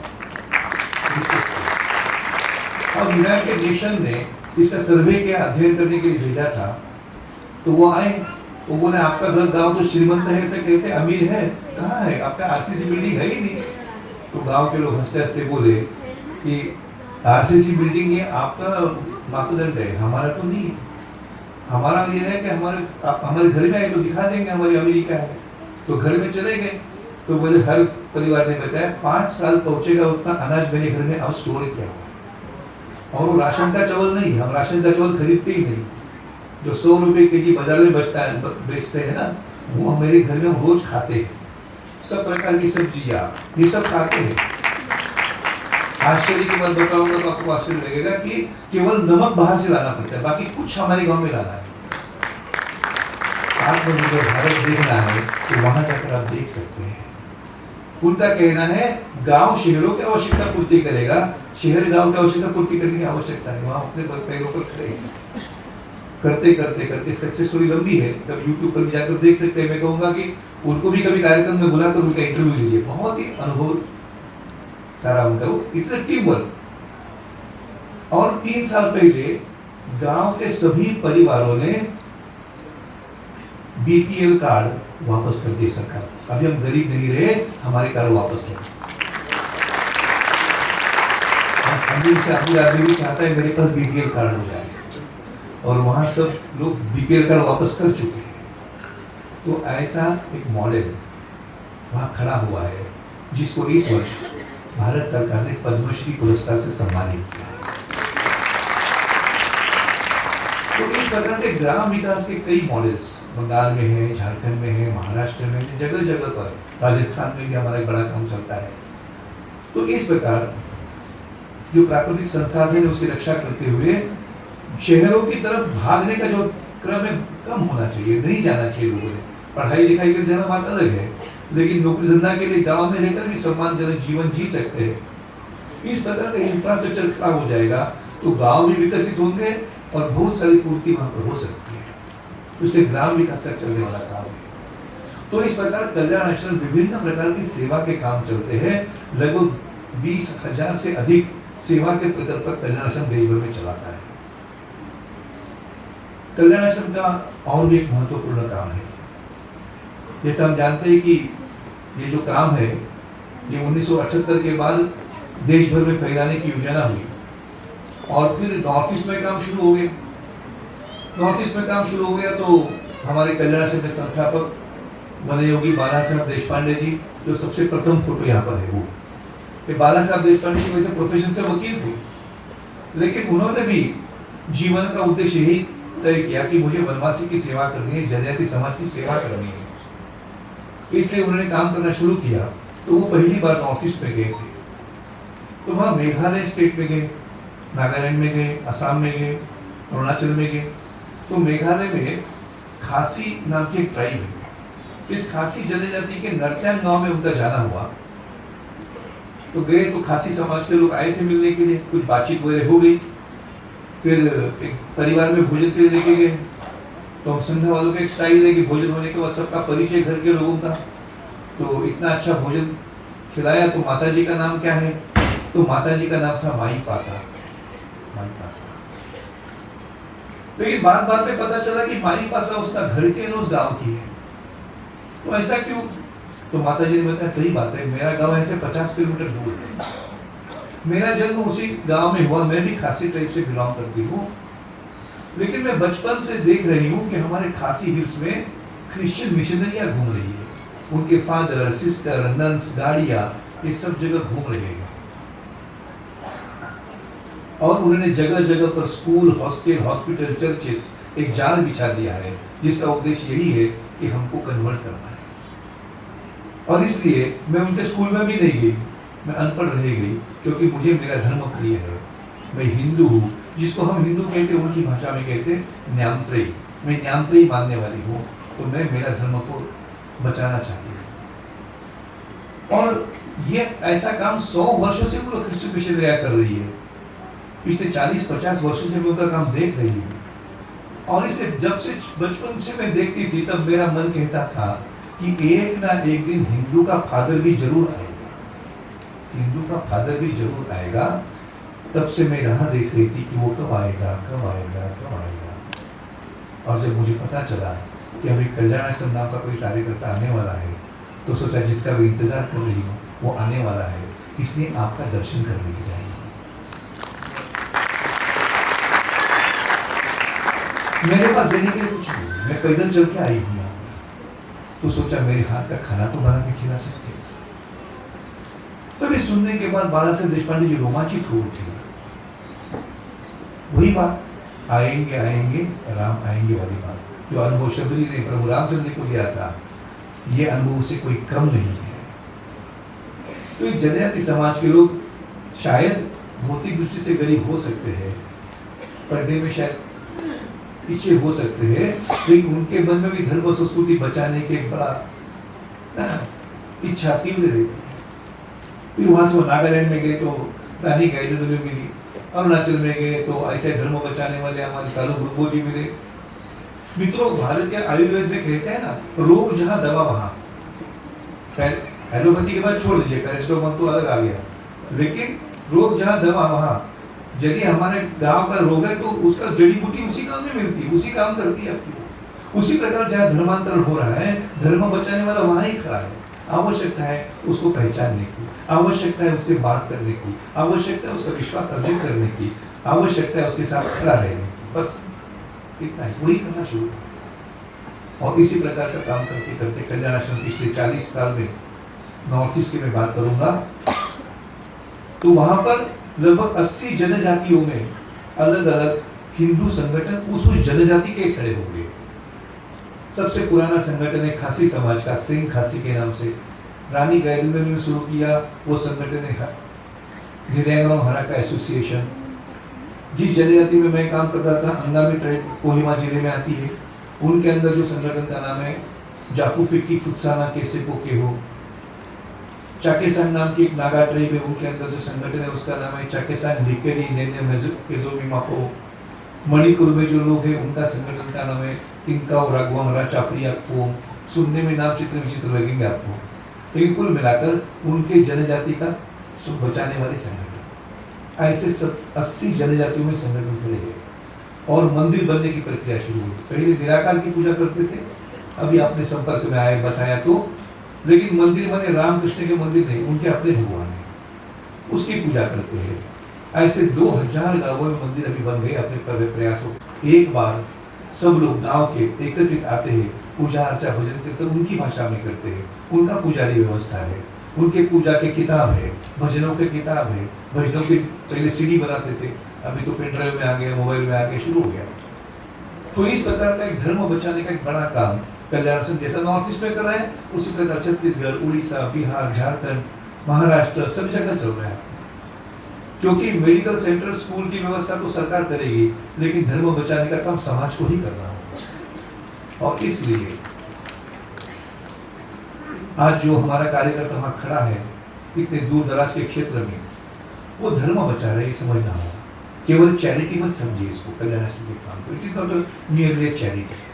और यूनाइटेड नेशन ने इसका सर्वे के अध्ययन करने के लिए भेजा था, तो वो आए, वो बोले आपका घर गांव तो श्रीमंत है, ऐसे कहते अमीर है, कहाँ है आपका आरसीसी बिल्डिंग है ही नहीं। तो गांव के लोग हंसते हंसते बोले कि आरसीसी बिल्डिंग ये आपका मापदंड है, हमारा तो नहीं है। हमारा ये है कि हमारे घर में आए तो दिखा देंगे हमारी अमीरी क्या है। तो घर में चले गए तो बोले हर परिवार ने बताया 5 साल पहुंचेगा उतना अनाज मेरे घर में अब स्टोर किया हुआ। और वो राशन का चावल नहीं, हम राशन का चावल खरीदते ही नहीं। जो 100 रुपए केजी बाजार में बेचते हैं ना, वो मेरे घर में रोज खाते हैं। सब प्रकार की सब्जियां ये सब खाते हैं। आश्चर्य की बात बताऊंगा तो आपको आश्चर्य लगेगा कि केवल नमक बाहर से लाना पड़ता है, बाकी कुछ हमारे गांव में लाना है। आपको मुझे भारत देखना है तो वहां जाकर आप देख सकते हैं। उनका कहना है गांव शहरों की आवश्यकता पूर्ति करेगा, शहर गांव की आवश्यकता पूर्ति करने की आवश्यकता है। वहां अपने पैरों पर खड़े करते करते करते सक्सेस स्टोरी लंबी है, कभी यूट्यूब पर भी जाकर देख सकते हैं। मैं कहूंगा कि उनको भी कभी कार्यक्रम में बुलाकर उनका इंटरव्यू लीजिए, बहुत ही अनुभव सारा उनका, वो इतना टीम वर्क। और 3 साल पहले गांव के सभी परिवारों ने बीपीएल कार्ड वापस कर दिए सरकार। अभी हम गरीब नहीं रहे, हमारे कार्ड वापस ले। अमीर से अमीर आदमी भी चाहता है मेरे पास बीपीएल कार्ड हो जाए, और वहां सब लोग बीपीएल कार्ड वापस कर चुके हैं। तो ऐसा एक मॉडल वहां खड़ा हुआ है, जिसको इस वर्ष भारत सरकार ने पद्मश्री पुरस्कार से सम्मानित किया है। तो इस प्रकार के ग्राम विकास के कई मॉडल्स बंगाल में है, झारखंड में है, महाराष्ट्र में है, जगह जगह पर, राजस्थान में भी हमारा एक बड़ा काम चलता है। तो इस प्रकार जो प्राकृतिक संसाधन है उसकी रक्षा करते हुए शहरों की तरफ भागने का जो क्रम है कम होना चाहिए, नहीं जाना चाहिए लोगों ने। पढ़ाई लिखाई के लिए जाना बात अलग है, लेकिन नौकरी धंधा के लिए गांव में रहकर भी सम्मानजनक जीवन जी सकते हैं। इस प्रकार का इंफ्रास्ट्रक्चर खड़ा हो जाएगा तो गांव भी विकसित होंगे और बहुत सारी पूर्ति वहां पर हो सकती है। इसलिए ग्राम विकास का चलने वाला काम है। तो इस प्रकार कल्याण आश्रम विभिन्न प्रकार की सेवा के काम चलते हैं। लगभग 20,000 से अधिक सेवा के प्रकल्प पर कल्याण आश्रम देश भर में चलाता है। कल्याण आश्रम का और भी एक महत्वपूर्ण काम है। जैसे हम जानते हैं कि ये जो काम है ये 1978 के बाद देश भर में फैलाने की योजना हुई, और फिर नॉर्थ ईस्ट में काम शुरू हो गया। नॉर्थ ईस्ट में काम शुरू हो गया तो हमारे कल्याण आश्रम के संस्थापक बने योगी बाला साहब देशपांडे जी, जो सबसे प्रथम फोटो यहाँ पर है वो बाला साहब देशपांडे जी वैसे प्रोफेशन से वकील थे, लेकिन उन्होंने भी जीवन का उद्देश्य यही तय किया कि मुझे वनवासी की सेवा करनी है, जनजाति समाज की सेवा करनी है। इसलिए उन्होंने काम करना शुरू किया। तो वो पहली बार नॉर्थ ईस्ट में गए थे, तो वहाँ मेघालय स्टेट में गए, नागालैंड में गए, असम में गए, अरुणाचल में गए। तो मेघालय में खासी नाम की एक ट्राइब है। इस खासी जनजाति के नरत्यांग गांव में उनका जाना हुआ। तो गए तो खासी समाज के लोग आए थे मिलने के लिए, कुछ बातचीत वगैरह हो गई। फिर एक परिवार में भोजन के लिए लेके गए। तो हम संघ वालों का एक स्टाइल है कि भोजन होने के बाद सबका परिचय घर के लोगों का। तो इतना अच्छा भोजन खिलाया। तो माता जी का नाम क्या है? तो माता जी का नाम था माई पासा। माई पासा। लेकिन बात में पता चला कि माई पासा उसका घर के उस गांव की है। तो ऐसा क्यों? तो माता जी ने बताया सही बात है, मेरा गांव ऐसे 50 किलोमीटर दूर है। मेरा जन्म उसी गांव में हुआ, मैं भी खासी टाइप से बिलोंग करती हूँ। लेकिन मैं बचपन से देख रही हूँ कि हमारे खासी हिल्स में क्रिश्चियन मिशनरियां घूम रही है। उनके फादर, सिस्टर, नन्स, गाड़ियां ये सब जगह घूम रहे हैं। और उन्होंने जगह जगह पर स्कूल, हॉस्टल, हॉस्पिटल, चर्चेस एक जाल बिछा दिया है, जिसका उद्देश्य यही है कि हमको कन्वर्ट करना है। और इसलिए मैं उनके स्कूल में भी नहीं गई, मैं अनपढ़ रह गई, क्योंकि मुझे मेरा धर्म प्रिय है। मैं हिंदू हूँ, जिसको हम हिंदू कहते हैं उनकी भाषा में कहते हैं न्यामत्रयी। मैं न्यामत्रयी मानने वाली हूँ, तो मैं मेरा धर्म को बचाना चाहती हूँ। और ये ऐसा काम 100 वर्षों से वो क्रिश्चियन मिशनरियां कर रही है। पिछले 40-50 वर्षों से मैं उनका काम देख रही हूँ। और इसलिए जब से बचपन से मैं देखती थी, तब मेरा मन कहता था कि एक ना एक दिन हिंदू का फादर भी जरूर आएगा, हिंदू का फादर भी जरूर आएगा। तब से मैं राह देख रही थी कि वो कब आएगा, कब आएगा, कब आएगा। और जब मुझे पता चला कि अभी कल्याण आश्रम नाम का कोई कार्यकर्ता आने वाला है, तो सोचा जिसका भी इंतजार कर रही हूँ वो आने वाला है, इसलिए आपका दर्शन करने की जाएगी। मेरे पास देने के लिए कुछ नहीं, मैं पैदल चल के आई हूँ। तो सोचा मेरे हाथ का खाना तो बना के खिला सकते। तभी सुनने के बाद बाला साहब देशपांडे जी रोमांचित हो उठे। वही बात, आएंगे आएंगे राम आएंगे वाली बात, जो अनुभव शबरी ने प्रभु रामचंद्र को दिया था, ये अनुभव से कोई कम नहीं है। तो एक जनजाति समाज के लोग शायद भौतिक दृष्टि से गरीब हो सकते हैं, पढ़ने में शायद पीछे हो सकते हैं, लेकिन उनके मन में भी धर्म संस्कृति बचाने के बड़ा इच्छा तीव्र रहती है। फिर वहां से वो नागालैंड में गए तो रानी गाइडल मिली, अरुणाचल में गए तो ऐसे धर्म बचाने वाले हमारे तालु गुरुबो जी मिले। मित्रों, भारत के आयुर्वेद में कहते हैं ना, रोग जहां दवा वहां। एलोपैथी के बाद छोड़ दीजिए, पैरासिटामोल तो अलग आ गया, लेकिन रोग जहां दवा वहां। यदि हमारे गांव का रोग है तो उसका जड़ी बूटी उसी काम में मिलती है, उसी काम करती है आपकी। उसी प्रकार जहाँ धर्मांतरण हो रहा है, धर्म बचाने वाला वहां ही खड़ा है। आवश्यकता है उसको पहचानने की, आवश्यकता है उससे बात करने की, आवश्यकता है उसका विश्वास अर्जित करने की, आवश्यकता है उसके साथ खड़ा रहने की। बस इतना ही, वही करना शुरू किया। और इसी प्रकार का काम करते करते कल्याण आश्रम पिछले 40 साल में, नॉर्थ ईस्ट की मैं बात करूंगा, तो वहां पर लगभग 80 जनजातियों में अलग अलग हिंदू संगठन उस जनजाति के खड़े हो गए। सबसे पुराना संगठन है खासी समाज का, सिंह खासी के नाम से, रानी गायदुल्ला ने शुरू किया। वो संगठन है जिदेंगरों हराका एसोसिएशन। जिस जनजाति में मैं काम करता था, अंगामी ट्राइब कोहिमा जिले में आती है, उनके अंदर जो संगठन का नाम है जाफुफिकी फुत्साना केसे पोके हो। चाकेसांग नाम की एक नागा ट्राइब है, उनके अंदर जो संगठन है उसका नाम है चाकेसांग लिकेरी नेने मेजोमी मापो। मणिपुर में जो लोग हैं उनका संगठन का नाम है तिंकाओ रागवांगरा चापरिया फोम। सुनने में नाम चित्र विचित्र लगेंगे आपको, लेकिन कुल मिलाकर उनके जनजाति का बचाने वाले संगठन। ऐसे 80 जनजातियों में संगठन खुले गए और मंदिर बनने की प्रक्रिया शुरू हुई। पहले निराकार की पूजा करते थे, अभी आपने संपर्क में आए बताया तो, लेकिन मंदिर बने रामकृष्ण के मंदिर नहीं, उनके अपने भगवान है, उसकी पूजा करते हैं। ऐसे 2000 गांवों में मंदिर अभी बन गए अपने प्रयासों। एक बार सब लोग गांव के एकत्रित आते हैं, पूजा अर्चा भजन कीर्तन उनकी भाषा में करते हैं। उनका पुजारी व्यवस्था है, उनके पूजा के किताब है, भजनों के किताब है। भजनों के पहले सीडी बनाते थे, अभी तो पेन ड्राइव में आ गया, मोबाइल में आ गया, शुरू हो गया। तो इस प्रकार का एक धर्म बचाने का एक बड़ा काम कल्याण आश्रम जैसा नॉर्थ ईस्ट में कर रहा है, उसी प्रकार छत्तीसगढ़, उड़ीसा, बिहार, झारखंड, महाराष्ट्र सब जगह चल रहा है। क्योंकि मेडिकल सेंटर, स्कूल की व्यवस्था तो सरकार करेगी, लेकिन धर्म बचाने का काम समाज को ही करना होगा। और इसलिए आज जो हमारा कार्यकर्ता वहां खड़ा है इतने दूर दराज के क्षेत्र में, वो धर्म बचा रहे, समझना होगा। केवल चैरिटी मत समझिए इसको, कल्याण आश्रम के काम को। It is not merely charity.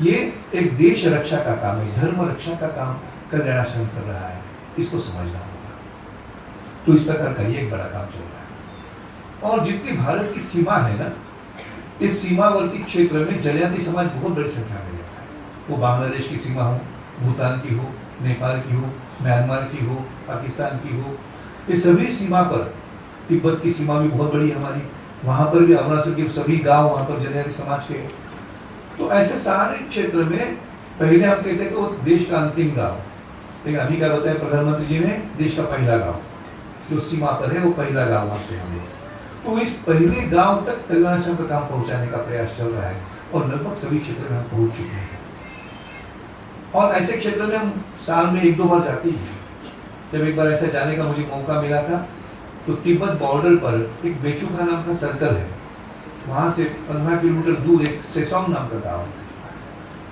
ये एक देश रक्षा का काम है, धर्म रक्षा का काम कल्याण आश्रम कर रहा है, इसको समझना होगा। तो इस प्रकार का ये एक बड़ा काम चल रहा है। और जितनी भारत की सीमा है ना, इस सीमावर्ती क्षेत्र में जनजाति समाज बहुत बड़ी संख्या में रहता है। वो बांग्लादेश की सीमा हो, भूटान की हो, नेपाल की हो, म्यांमार की हो, पाकिस्तान की हो, ये सभी सीमा पर, तिब्बत की सीमा भी बहुत बड़ी है हमारी, वहां पर भी अरुणाचल के सभी गांव वहां पर जनजाति समाज के। तो ऐसे सारे क्षेत्र में पहले हम कहते हैं तो देश का अंतिम गांव, लेकिन अभी क्या बताया प्रधानमंत्री जी ने, देश का पहला गांव जो सीमा पर है, वो पहला गांव मानते हैं हम लोग। तो इस पहले गांव तक कल्याण आश्रम का काम पहुंचाने का प्रयास चल रहा है और लगभग सभी क्षेत्र में हम पहुंच चुके हैं। और ऐसे क्षेत्र में हम साल में 1-2 बार जाते हैं। जब एक बार ऐसा जाने का मुझे मौका मिला था, तो तिब्बत बॉर्डर पर एक बेचुका नाम का सर्कल है, वहां से 15 किलोमीटर दूर एक सेसोंग नाम का गाँव है।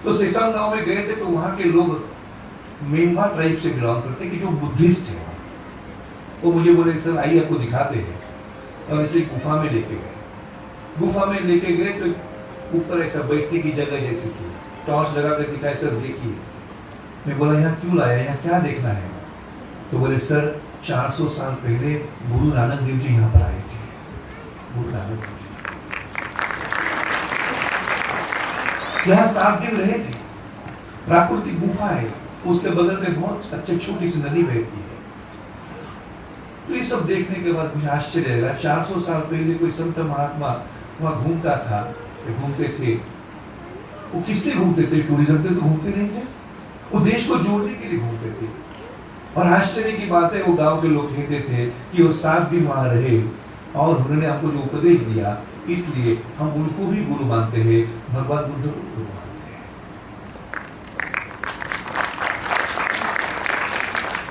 तो सेसोंग गाँव में गए थे, तो वहाँ के लोग मेम्बा ट्राइब से बिलोंग करते हैं, कि जो बुद्धिस्ट है। वो मुझे बोले सर आइए आपको दिखाते हैं, और इसलिए गुफा में लेके गए। गुफा में लेके गए तो ऊपर ऐसा बैठने की जगह जैसी थी, टॉर्च लगा कर दिखाए, सर देखिए। मैं बोला यहाँ क्यों लाया, यहाँ क्या देखना है? तो बोले सर 400 साल पहले गुरु नानक देव जी यहाँ पर आए थे। गुरु नानक देव जी यहाँ 7 दिन रहे थे। प्राकृतिक गुफा है, उसके बगल में बहुत अच्छी छोटी सी नदी बहती है। तो ये सब देखने के बाद मुझे आश्चर्य लगा, 400 साल पहले कोई संत महात्मा वहाँ घूमता था, घूमते थे। वो किस लिए घूमते थे? टूरिज्म पे तो घूमते नहीं थे, वो देश को जोड़ने के लिए घूमते थे। और आश्चर्य की बात है, वो गांव के लोग कहते थे कि वो 7 दिन वहां रहे और उन्होंने हमको जो उपदेश दिया, इसलिए हम उनको भी गुरु मानते हैं, भगवान बुद्ध को गुरु मानते हैं।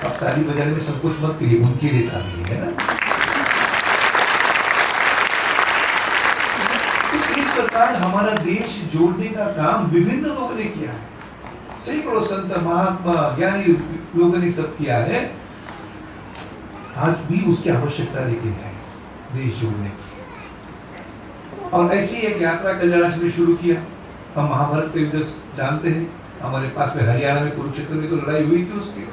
अब ताली बजाने में सब कुछ मत करिए, उनके लिए ताली है ना। तो इस प्रकार हमारा देश जोड़ने का काम विभिन्न लोगों ने किया है। सैकड़ों संत महात्मा ज्ञानी लोगों ने सब किया है। आज भी उसकी आवश्यकता लेकिन है देश जोड़ने की। और ऐसी एक यात्रा कल्याण आश्रम ने शुरू किया। हम महाभारत के युद्ध जानते हैं, हमारे पास में हरियाणा में कुरुक्षेत्र में तो लड़ाई हुई थी उसकी।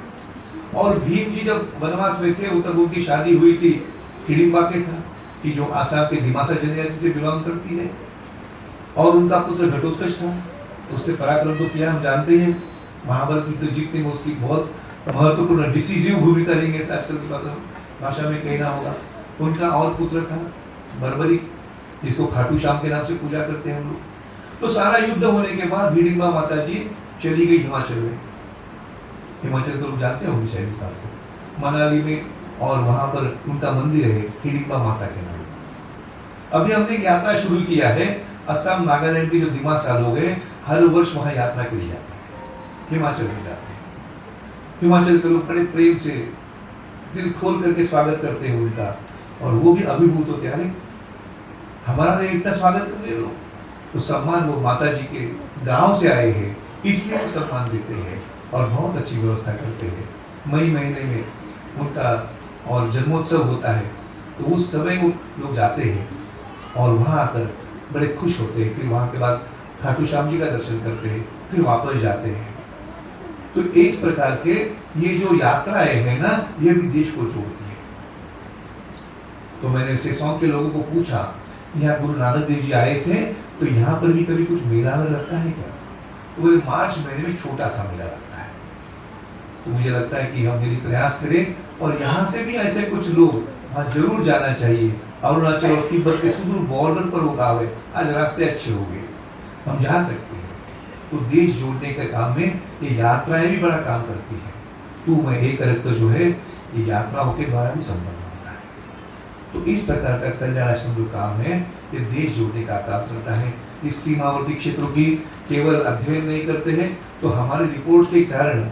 और भीम जी जब वनवास में थे, तब उनकी शादी हुई थी हिडिंबा के साथ। कि जो आसाम के दिमासा जनजाति से बिलोंग करती है, और उनका पुत्र घटोत्कच था। उसने पराक्रम तो किया, हम जानते हैं, महाभारत युद्ध जीतने में उसकी बहुत महत्वपूर्ण डिसीजिव भूमिका रही है, आजकल की भाषा में कहना होगा। उनका और पुत्र था बर्बरिक, जिसको खाटू श्याम के नाम से पूजा करते हैं हम लोग। तो सारा युद्ध होने के बाद हिडिंबा माता जी चली गई हिमाचल में। हिमाचल तो लोग जानते होंगे शायद इस बात को, मनाली में, और वहां पर उनका मंदिर है हिडिंबा माता के नाम। अभी हमने एक यात्रा शुरू किया है, असम नागालैंड के जो दिमासा लोग हैं हर वर्ष वहां यात्रा के लिए जाते हैं, हिमाचल में जाते हैं। हिमाचल के लोग बड़े प्रेम से दिल खोल करके स्वागत करते हैं उनका, और वो भी अभिभूत होते हैं, अरे हमारा इतना स्वागत कर रहे लोग, तो सम्मान वो माता जी के गांव से आए हैं इसलिए वो सम्मान देते हैं और बहुत अच्छी व्यवस्था करते हैं। मई महीने में उनका और जन्मोत्सव होता है, तो उस समय वो लोग जाते हैं और वहाँ आकर बड़े खुश होते हैं। फिर वहाँ के बाद खाटू श्याम जी का दर्शन करते हैं, फिर वापस जाते हैं। तो इस प्रकार के ये जो यात्राएं हैं ना, ये भी देश को जोड़ती है। तो मैंने सेसोंग के लोगों को पूछा, यहाँ गुरु नानक देव जी आए थे, तो यहाँ पर भी कभी कुछ मेला में लगता है क्या? तो बोले मार्च महीने में छोटा सा मेला लगता है। तो मुझे लगता है कि हम यदि प्रयास करें, और यहाँ से भी ऐसे कुछ लोग वहाँ जरूर जाना चाहिए। अरुणाचल और तिब्बत के सुदूर बॉर्डर पर वो गाँव है, आज रास्ते अच्छे हो गए, हम जा सकते हैं। तो देश जोड़ने के काम में ये यात्राएं भी बड़ा काम करती है। तो मैं एक अर्थ तो जो है ये यात्राओं के द्वारा भी संबंध होता है। तो इस प्रकार का कल्याण आश्रम जो काम है, ये देश जोड़ने का काम करता है। इस सीमावर्ती क्षेत्रों की केवल अध्ययन नहीं करते हैं, तो हमारी रिपोर्ट के कारण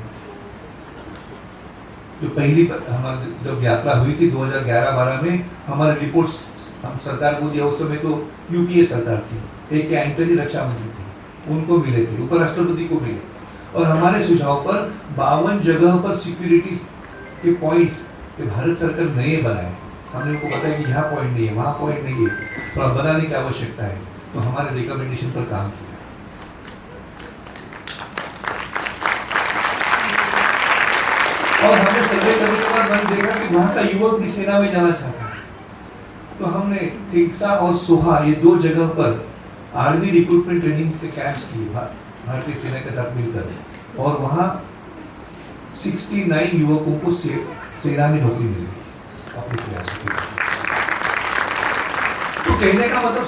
जो पहली हमारी जब यात्रा हुई थी 2011-12 में, हमारी रिपोर्ट हम सरकार को दिया। उस समय तो यूपीए सरकार थी, एक एंटनी रक्षा मंत्री थे, उनको मिले थे, उपराष्ट्रपति को मिले, और हमारे सुझाव पर 52 जगह पर सिक्योरिटी के पॉइंट्स के भारत सरकार नए बनाए। हमने उनको बताया कि यहाँ पॉइंट नहीं है, वहाँ पॉइंट नहीं है, थोड़ा बनाने की आवश्यकता है। तो हमारे रिकमेंडेशन पर काम किया। और हमने सर्वे करने के बाद मैंने देखा कि वहाँ का युवक भी सेना में जाना चाहता है। तो हमने थिक्सा और सोहा ये 2 जगह पर आर्मी रिक्रूटमेंट ट्रेनिंग के कैंप्स किए भारतीय सेना के साथ मिलकर, और वहाँ 69 युवकों को सेना में नौकरी मिल गई अपने प्रयासों के। तो कहने का मतलब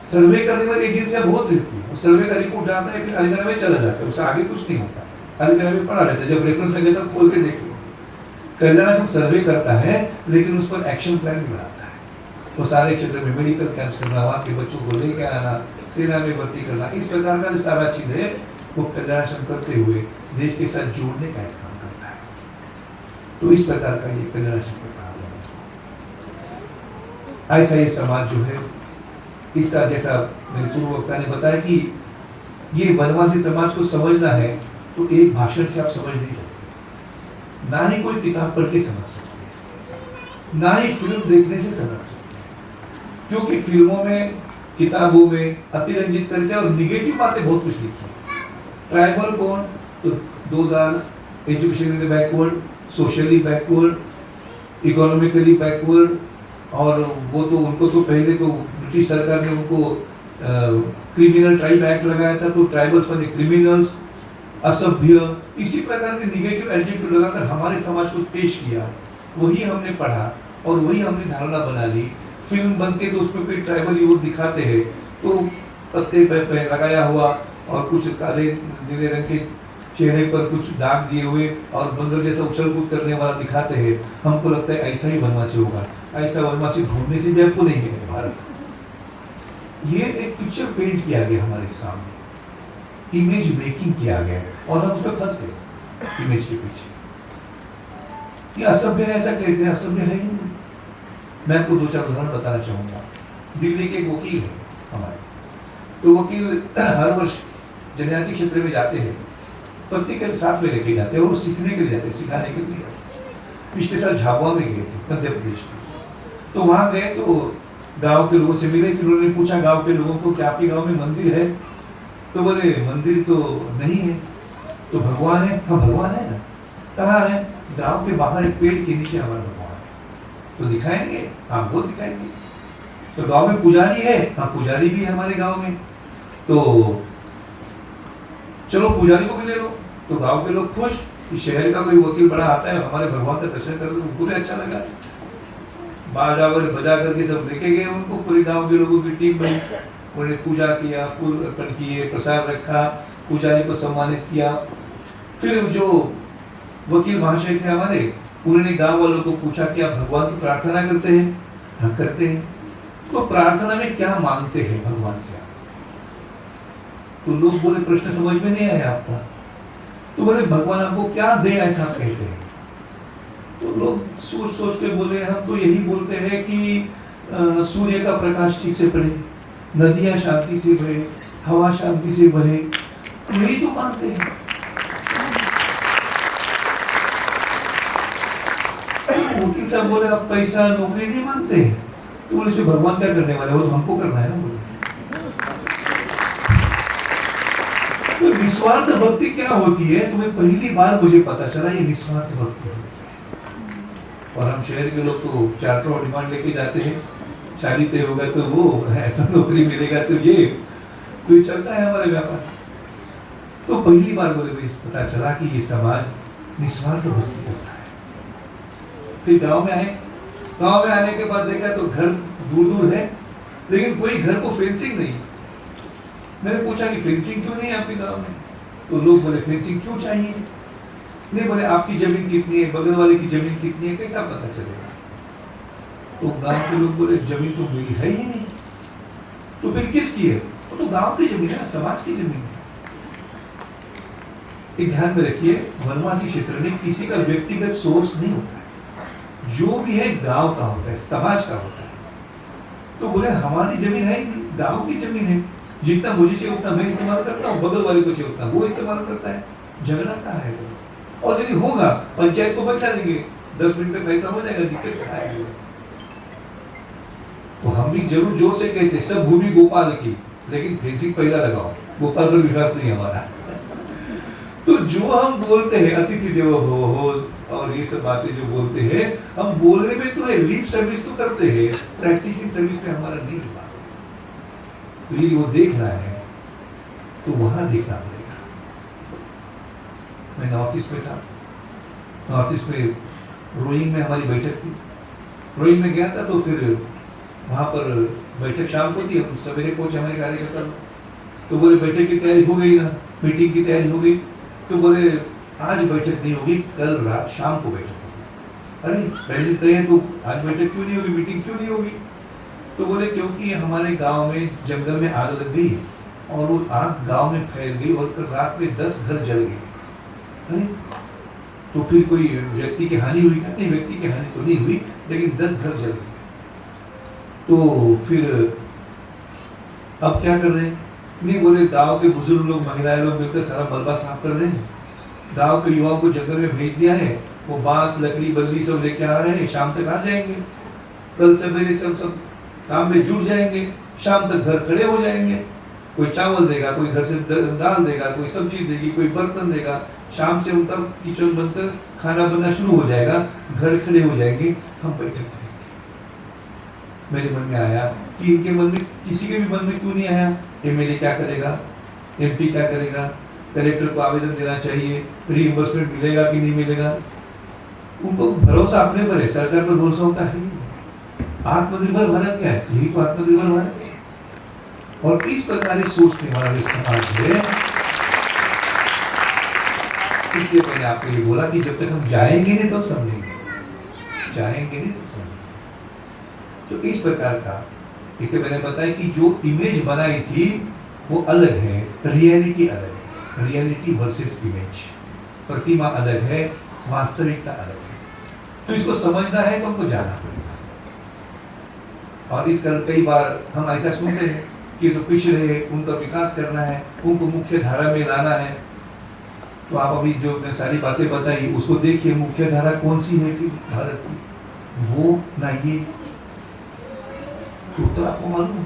सर्वे करने वाली एजेंसियां बहुत रहती है, सर्वे का रिपोर्ट जाता है, फिर अलीगढ़ में चला जाता है, उससे आगे कुछ नहीं होता। अलीगढ़ में पड़ा रहता है, जब रेफरेंस लगे तब खोल के देख लो। कल्याण आश्रम सर्वे करता है, लेकिन उस पर एक्शन प्लान भी बनाता है। वो सारे क्षेत्र में मेडिकल कैंप्स करना, वहाँ के बच्चों को लेकर आना, सेना में भर्ती करना, इस प्रकार का जो सारा चीज है वो कल्याण आश्रम करते हुए देश के साथ जोड़ने का काम करता है। तो इस प्रकार का ये कल्याण आश्रम का काम है। ऐसा ये समाज जो है, इसका जैसा मेरे पूर्व वक्ता ने बताया कि ये वनवासी समाज को समझना है तो एक भाषण से आप समझ नहीं सकते, ना ही कोई किताब पढ़ के समझ सकते, ना ही फिल्म देखने से समझ सकते, क्योंकि फिल्मों में किताबों में अतिरंजित करके और निगेटिव बातें बहुत कुछ लिखी है। ट्राइबल कौन, तो 2000 educationally backward, socially backward, economically backward, और वो तो उनको तो पहले तो ब्रिटिश सरकार ने उनको क्रिमिनल ट्राइब एक्ट लगाया था, तो ट्राइबल्स बने क्रिमिनल्स, असभ्य, इसी प्रकार के निगेटिव एडजेक्टिव लगाकर हमारे समाज को पेश किया। वही हमने पढ़ा और वही हमने धारणा बना ली। फिल्म बनती है तो उसमें कोई ट्राइबल युवक दिखाते हैं तो पत्ते पे लगाया हुआ और कुछ काले नीले रंग के चेहरे पर कुछ दाग दिए हुए और बंदर जैसा उछल कूद करने वाला दिखाते हैं। हमको लगता है ऐसा ही वनवासी होगा। ऐसा वनवासी ढूंढने से भी आपको नहीं है भारत। ये एक पिक्चर पेंट किया गया हमारे सामने, इमेज मेकिंग किया गया और हम उसमें फंस गए इमेज के पीछे। ये असभ्य है ऐसा कहते हैं, असभ्य है ही नहीं। मैं आपको 2-4 उदाहरण बताना चाहूंगा। दिल्ली के एक वकील है हमारे, तो वकील हर वर्ष जनजाति क्षेत्र में जाते हैं, पत्नी के साथ में लेके जाते हैं और सीखने के लिए जाते हैं, सिखाने के लिए जाते हैं। पिछले साल झाबुआ में गए थे, मध्य प्रदेश में। तो वहां गए तो गांव के लोगों से मिले, फिर उन्होंने पूछा गांव के लोगों को क्या आपके गांव में मंदिर है? तो बोले मंदिर तो नहीं है। तो भगवान है? हाँ भगवान है ना। कहाँ है? गांव के बाहर एक पेड़ के नीचे हमारा भगवान है। तो दिखाएंगे, हाँ वो दिखाएंगे। तो गांव में पुजारी है, हाँ पुजारी भी है हमारे गांव में, तो चलो पुजारी को भी ले लो। तो गांव के लोग खुश कि शहर का कोई वकील बड़ा आता है, हमारे भगवान का दर्शन कर, उनको भी अच्छा लगा। बाजा बजा करके सब लेके गए उनको, पूरे गांव के लोगों की टीम बनी, उन्होंने पूजा किया, फूल अर्पण किए, प्रसाद रखा, पुजारी को सम्मानित किया। फिर जो वकील महाशय थे हमारे, उन्होंने गांव वालों को पूछा कि आप भगवान की प्रार्थना करते हैं? हम करते हैं। तो प्रार्थना में क्या मांगते हैं भगवान से आप? तो लोग बोले प्रश्न समझ में नहीं आया आपका। तो बोले भगवान आपको क्या दे ऐसा कहते हैं? तो लोग सोच सोच के बोले हम तो यही बोलते हैं कि सूर्य का प्रकाश ठीक से पड़े, नदियां शांति से बहे, हवा शांति से बहे, यही तो मानते हैं। वकील साहब बोले आप पैसा नौकरी नहीं मांगते? तो बोले भगवान क्या करने वाले, वो तो हमको करना है ना। बोले तो निस्वार्थ भक्ति क्या होती है, तुम्हें पहली बार मुझे पता चला ये निस्वार्थ भक्ति है। और हम शहर के लोग तो चार्टर और डिमांड लेके जाते हैं, शादी तय होगा तो वो है, तो नौकरी मिलेगा तो ये चलता है हमारे व्यापार। तो पहली बार बोले भाई पता चला कि ये समाज निस्वार्थ भक्ति करता है। फिर गांव में आए, गांव में आने के बाद देखा तो घर दूर दूर है, लेकिन कोई घर को फेंसिंग नहीं। मैंने पूछा कि फेंसिंग क्यों नहीं है आपके गांव में? तो लोग बोले फेंसिंग क्यों चाहिए? नहीं, बोले आपकी जमीन कितनी है, बगल वाले की जमीन कितनी है, कैसा पता चलेगा? तो गांव के लोग बोले जमीन तो मेरी है ही नहीं। तो फिर किसकी है? वो तो गांव की जमीन है, समाज की जमीन है। एक ध्यान में रखिए, वनवासी क्षेत्र में किसी का व्यक्तिगत सोर्स नहीं होता है, जो भी है गांव का होता है, समाज का होता है। तो बोले हमारी जमीन है ही नहीं, गांव की जमीन है, जितना मुझे चाहिए उतना मैं इस्तेमाल करता हूँ, बगल वाले को चाहिए उतना वो इस्तेमाल करता है। झगड़ा कहाँ है? और यदि होगा पंचायत को बैठा देंगे, 10 मिनट में फैसला हो जाएगा, दिक्कत कहाँ है? तो हम भी जरूर जोर से कहते सब भूमि गोपाल की, लेकिन फेंसिंग पहला लगाओ, गोपाल पर विश्वास नहीं हमारा। तो जो हम बोलते हैं अतिथि देवो भव और ये सब बातें जो बोलते हैं, हम बोलने में तो लिप सर्विस तो करते हैं, प्रैक्टिसिंग सर्विस में हमारा नहीं हुआ। तो ये वो देख रहा है तो वहां देखना पड़ेगा। मैं नॉर्थ ईस्ट में था, नॉर्थ ईस्ट में रोइंग में हमारी बैठक थी, रोइंग में गया था। तो फिर वहां पर बैठक शाम को थी, हम सवेरे पहुंचे हमारे कार्यकर्ता। तो बोले बैठक की तैयारी हो गई ना, मीटिंग की तैयारी हो गई? तो बोले आज बैठक नहीं होगी, कल रात शाम को बैठक होगी। अरे पहले से तय है तो आज बैठक क्यों नहीं होगी, मीटिंग क्यों नहीं होगी? तो बोले क्योंकि हमारे गांव में जंगल में आग लग गई और वो आग गांव में फैल गई और कल रात में 10 घर जल गए। तो फिर कोई व्यक्ति की हानि हुई? नहीं, व्यक्ति की हानि तो नहीं हुई, लेकिन 10 घर जल गए। तो फिर अब क्या कर रहे हैं? नहीं, बोले गांव के बुजुर्ग लोग, महिलाएं लोग मिलकर सारा मलबा साफ कर रहे हैं। गांव के युवाओं को जंगल में भेज दिया है, वो बांस लकड़ी बल्ली सब लेके आ रहे हैं, शाम तक आ जाएंगे। कल सवेरे सब काम में जुट जाएंगे, शाम तक घर खड़े हो जाएंगे। कोई चावल देगा, कोई घर से दाल देगा, कोई सब्जी देगी, कोई बर्तन देगा। शाम से उनका किचन बनकर खाना बनना शुरू हो जाएगा, घर खड़े हो जाएंगे, हम बैठक करेंगे। मेरे मन में आया कि इनके मन में, किसी के भी मन में क्यों नहीं आया, एमएलए क्या करेगा, एमपी क्या करेगा, कलेक्टर को आवेदन देना चाहिए, रीइंबर्समेंट मिलेगा कि नहीं मिलेगा? उनको भरोसा अपने पर है, सरकार पर भरोसा होता है। आत्मनिर्भर भारत क्या है? यही तो आत्मनिर्भर भारत है। और इस प्रकार सोचने वाला जो समाज है, इसलिए मैंने आपको ये बोला कि जब तक हम जाएंगे नहीं तो समझेंगे, जाएंगे नहीं तो समझेंगे। तो इस प्रकार का, इसलिए मैंने बताया कि जो इमेज बनाई थी वो अलग है, रियलिटी अलग है, रियलिटी वर्सेस इमेज। प्रतिमा अलग है, वास्तविकता अलग है। तो इसको समझना है तो हमको जाना पड़ेगा। और इस कारण कई बार हम ऐसा सुनते हैं कि तो पिछड़े, उनका विकास करना है, उनको मुख्य धारा में लाना है। तो आप अभी जो सारी बातें बताई उसको देखिए, मुख्य धारा कौन सी है कि भारत की, वो ना ये, तो आपको मालूम।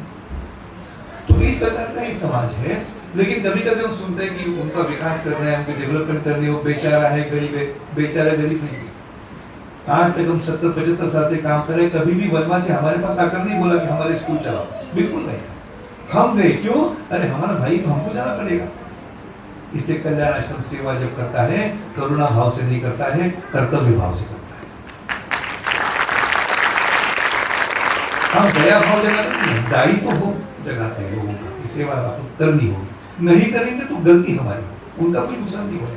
तो इस प्रकार का ही समाज है। लेकिन कभी कभी हम सुनते हैं कि उनका विकास करना है, उनको डेवलपमेंट करनी है, वो बेचारा है, गरीब है। बेचारा गरीब नहीं, आज तक हम 70-75 साल से काम कर रहे हैं, कभी भी वनवासी हमारे पास आकर नहीं बोला कि हमारे स्कूल चलाओ, बिल्कुल नहीं। हम गए, क्यों? अरे हमारा भाई तो हमको जाना पड़ेगा। इसलिए कल्याण आश्रम सेवा जब करता है, करुणा भाव से नहीं करता है, कर्तव्य भाव से करता है। हम दया भाव जगाते हैं, दायी तो हो जगाते हैं लोगों का, सेवा आपको करनी होगी, नहीं करेंगे तो गलती हमारी, उनका कोई नुकसान नहीं होगा।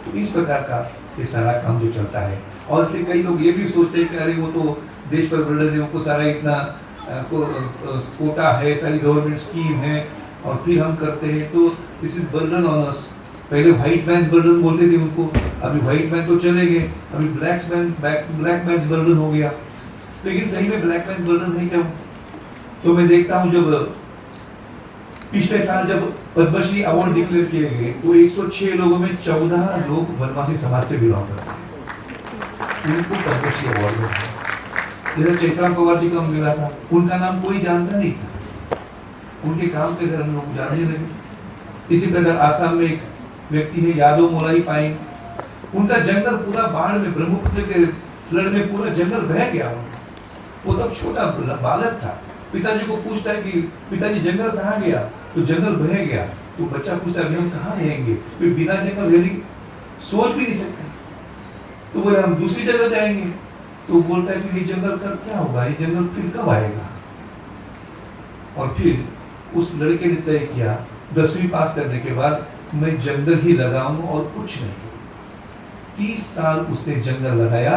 तो इस प्रकार का ये सारा काम जो चलता है, और इसलिए कई लोग ये भी सोचते हैं कि अरे वो तो देश पर बर्डन है, उनको सारा इतना कोटा है, सारी गवर्नमेंट स्कीम है, और फिर हम करते हैं, तो this is burden on us. पहले व्हाइट मैन्स बर्डन बोलते थे उनको, अभी व्हाइट मैन तो चले गए, अभी ब्लैक मैन्स बर्डन हो गया। लेकिन सही में ब्लैक मैन्स बर्डन है क्या? तो मैं देखता हूँ जब पिछले साल जब पद्मश्री अवार्ड डिक्लेयर किए गए, तो 106 लोगों में 14 लोग वनवासी समाज से बिलोंग करते हैं, उनको पद्मश्री अवार्ड मिला। जैसे चैत्रा पवार जी को मिला था, उनका नाम कोई जानता नहीं था, उनके काम के कारण लोग जानने लगे। इसी प्रकार आसाम में एक व्यक्ति है यादव मोलाई पाइन, उनका जंगल पूरा बाढ़ में, ब्रह्मपुत्र के फ्लड में पूरा जंगल बह गया। वो तब छोटा बालक था, पिताजी को पूछता है कि पिताजी जंगल कहाँ गया? तो जंगल बह गया। तो बच्चा पूछता है हम कहाँ रहेंगे? कोई बिना जंगल रहने की सोच भी नहीं सकते। तो बोले हम दूसरी जगह जाएंगे। तो बोलता है कि ये जंगल का क्या होगा, ये जंगल फिर कब आएगा? और फिर उस लड़के ने तय किया 10वीं पास करने के बाद, मैं जंगल ही लगाऊंगा और कुछ नहीं। 30 साल उसने जंगल लगाया,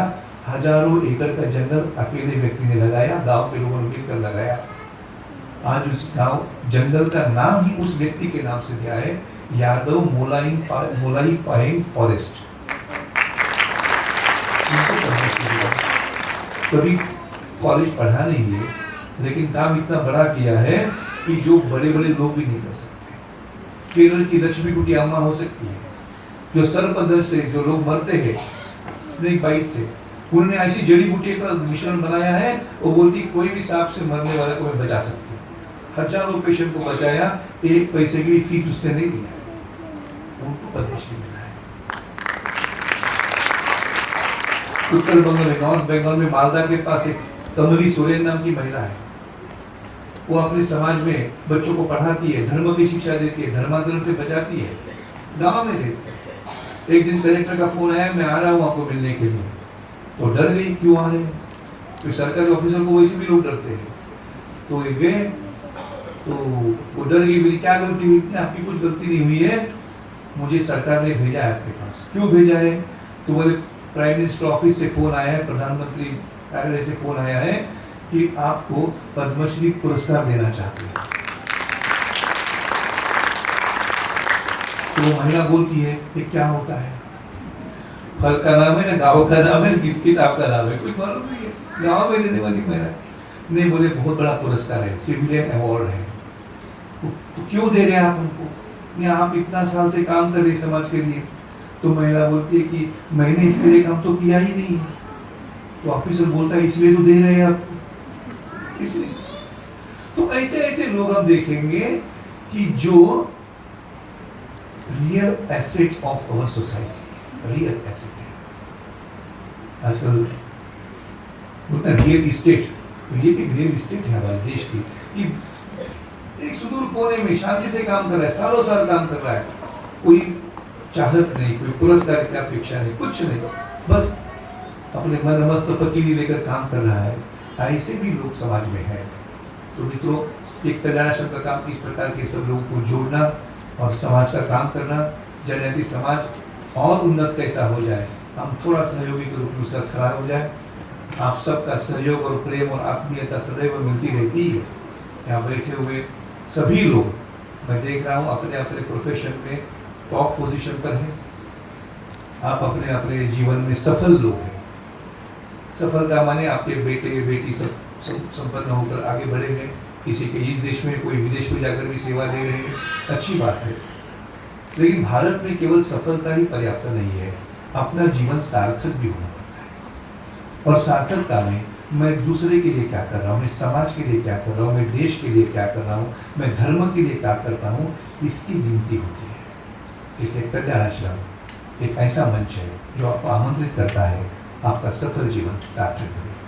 हजारों एकड़ का जंगल अकेले व्यक्ति ने लगाया, गांव के लोगों ने मिलकर लगाया। आज उस गांव जंगल का नाम ही उस व्यक्ति के नाम से दिया है, यादव मोलाई पाइन फॉरेस्ट। कभी कॉलेज पढ़ा नहीं है, लेकिन काम इतना बड़ा किया है कि जो बड़े बड़े लोग भी नहीं कर सकते। केरल की लक्ष्मी कुटी अम्मा हो सकती है, जो सर्पदंश से जो लोग मरते हैं स्नेक बाइट से, उन्होंने ऐसी जड़ी बूटी का मिश्रण बनाया है, वो बोलती कोई भी सांप से मरने वाले को मैं बचा सकती हूँ। हजारों पेशेंट को बचाया, 1 पैसे की फीस उससे नहीं दिया, उनको पद्मश्री मिला है। उत्तर बंगाल में, नॉर्थ बंगाल में मालदा के पास एक कमली सोरेन नाम की महिला है। वो अपने समाज में बच्चों को पढ़ाती है, धर्म की शिक्षा देती है, धर्मांतरण से बचाती है, गांव में रहती है। एक दिन कलेक्टर का फोन आया, मैं आ रहा हूँ आपको मिलने के लिए। तो डर गई, क्यों आ रहे हैं? तो सरकारी ऑफिसर को वैसे भी लोग डरते हैं। तो एक गए, तो वो डर गई, मेरी क्या गलती हुई? आपकी कुछ गलती नहीं हुई है, मुझे सरकार ने भेजा है आपके पास। क्यों भेजा है? तो बोले प्राइम मिनिस्टर ऑफिस से फोन आया है, प्रधानमंत्री कार्यालय से फोन आया है कि आपको पद्मश्री पुरस्कार देना चाहते हैं। तो वो महिला बोलती है ये क्या होता है? फल का नाम है ना गाँव का नाम है, किस किताब का नाम है, कुछ मालूम नहीं है। गाँव में रहने वाली महिला नहीं, बोले बहुत बड़ा पुरस्कार है, सिविलियन अवार्ड है। तो क्यों दे रहे हैं आप हमको? नहीं, आप इतना साल से काम कर रहे समाज के लिए। तो महिला बोलती है कि मैंने इसके लिए काम तो किया ही नहीं। तो ऑफिसर बोलता है इसलिए तो दे रहे हैं आपको, इसलिए। तो ऐसे ऐसे लोग हम देखेंगे कि जो real asset of our society, real asset है। आजकल बोलते हैं रियल इस्टेट, ये भी रियल इस्टेट है हमारे देश की, कि एक सुदूर कोने में शांति से काम कर रहा है, सालों साल काम कर रहा है, कोई चाहत नहीं, कोई पुरस्कार की अपेक्षा नहीं, कुछ नहीं, बस अपने मन मस्त फकीरी लेकर काम कर रहा है। ऐसे भी लोग समाज में हैं। तो मित्रों, एक कल्याण आश्रम का काम इस प्रकार के सब लोगों को जोड़ना और समाज का काम करना, जनजाति समाज और उन्नत कैसा हो जाए, हम थोड़ा सहयोगी के रूप में उसका खड़ा हो जाए। आप सबका सहयोग और प्रेम और आत्मीयता सदैव मिलती रहती है। यहाँ बैठे हुए सभी लोग, मैं देख रहा हूँ अपने अपने प्रोफेशन में टॉप पोजीशन पर हैं। आप अपने अपने जीवन में सफल लोग हैं। सफलता माने आपके बेटे बेटी सब संपन्न होकर आगे बढ़े हैं, किसी के इस देश में, कोई विदेश में जाकर भी सेवा दे रहे हैं, अच्छी बात है। लेकिन भारत में केवल सफलता ही पर्याप्त नहीं है, अपना जीवन सार्थक भी होना पड़ता है। और सार्थकता में मैं दूसरे के लिए क्या कर रहा हूँ, मैं समाज के लिए क्या कर रहा हूँ, मैं देश के लिए क्या कर रहा हूँ, मैं धर्म के लिए क्या करता हूँ, इसकी गिनती होती है। इसलिए कल्याण आश्रम एक ऐसा मंच है जो आपको आमंत्रित करता है आपका सफल जीवन सार्थक बने।